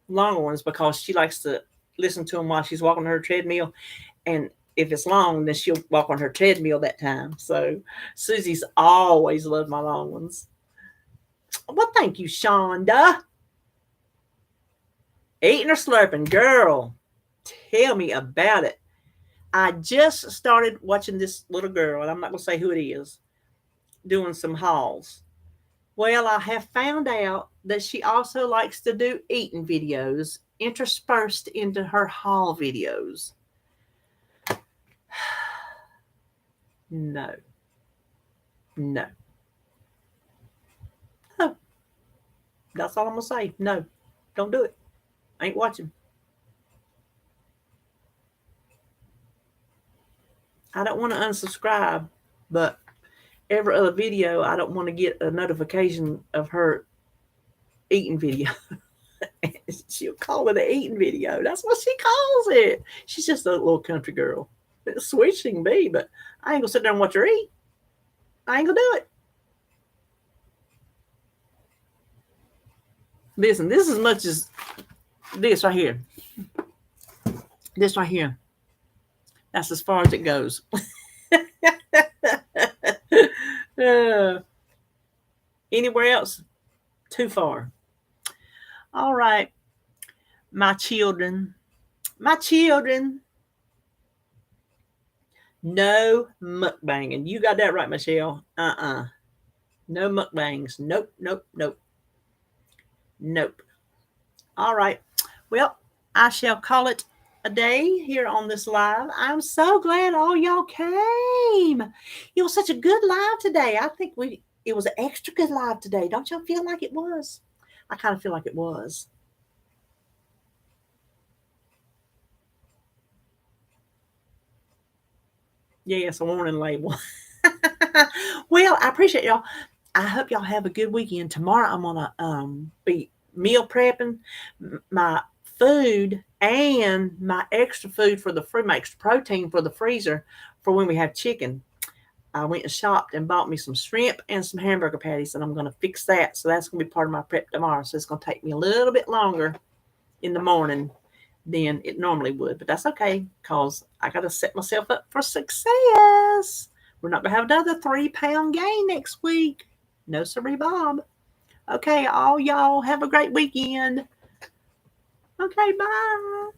longer ones because she likes to listen to them while she's walking her treadmill. And if it's long, then she'll walk on her treadmill that time. So Susie's always loved my long ones. Well, thank you, Shonda. Eating or slurping, girl. Tell me about it. I just started watching this little girl, and I'm not gonna say who it is, doing some hauls. Well, I have found out that she also likes to do eating videos interspersed into her haul videos. No, no, no. That's all I'm gonna say. No, don't do it. I ain't watching. I don't want to unsubscribe, but every other video, I don't want to get a notification of her eating video. She'll call it an eating video. That's what she calls it. She's just a little country girl. It's sweet she can be, but I ain't gonna sit there and watch her eat. I ain't gonna do it. Listen, this is as much as this right here. This right here. That's as far as it goes. uh, anywhere else, too far. All right, my children. My children. No mukbanging. You got that right, Michelle. No mukbangs. Nope, nope, nope, nope. All right. Well, I shall call it a day here on this live. I'm so glad all y'all came. It was such a good live today. I think it was an extra good live today. Don't y'all feel like it was? I kind of feel like it was. Yes, a warning label. Well, I appreciate y'all. I hope y'all have a good weekend. Tomorrow I'm gonna be meal prepping my food and my extra food for my extra protein for the freezer for when we have chicken. I went and shopped and bought me some shrimp and some hamburger patties, and I'm gonna fix that. So that's gonna be part of my prep tomorrow. So it's gonna take me a little bit longer in the morning than it normally would, but that's okay because I got to set myself up for success. We're not going to have another 3 pound gain next week. No, sorry, Bob. Okay, all y'all have a great weekend. Okay, bye.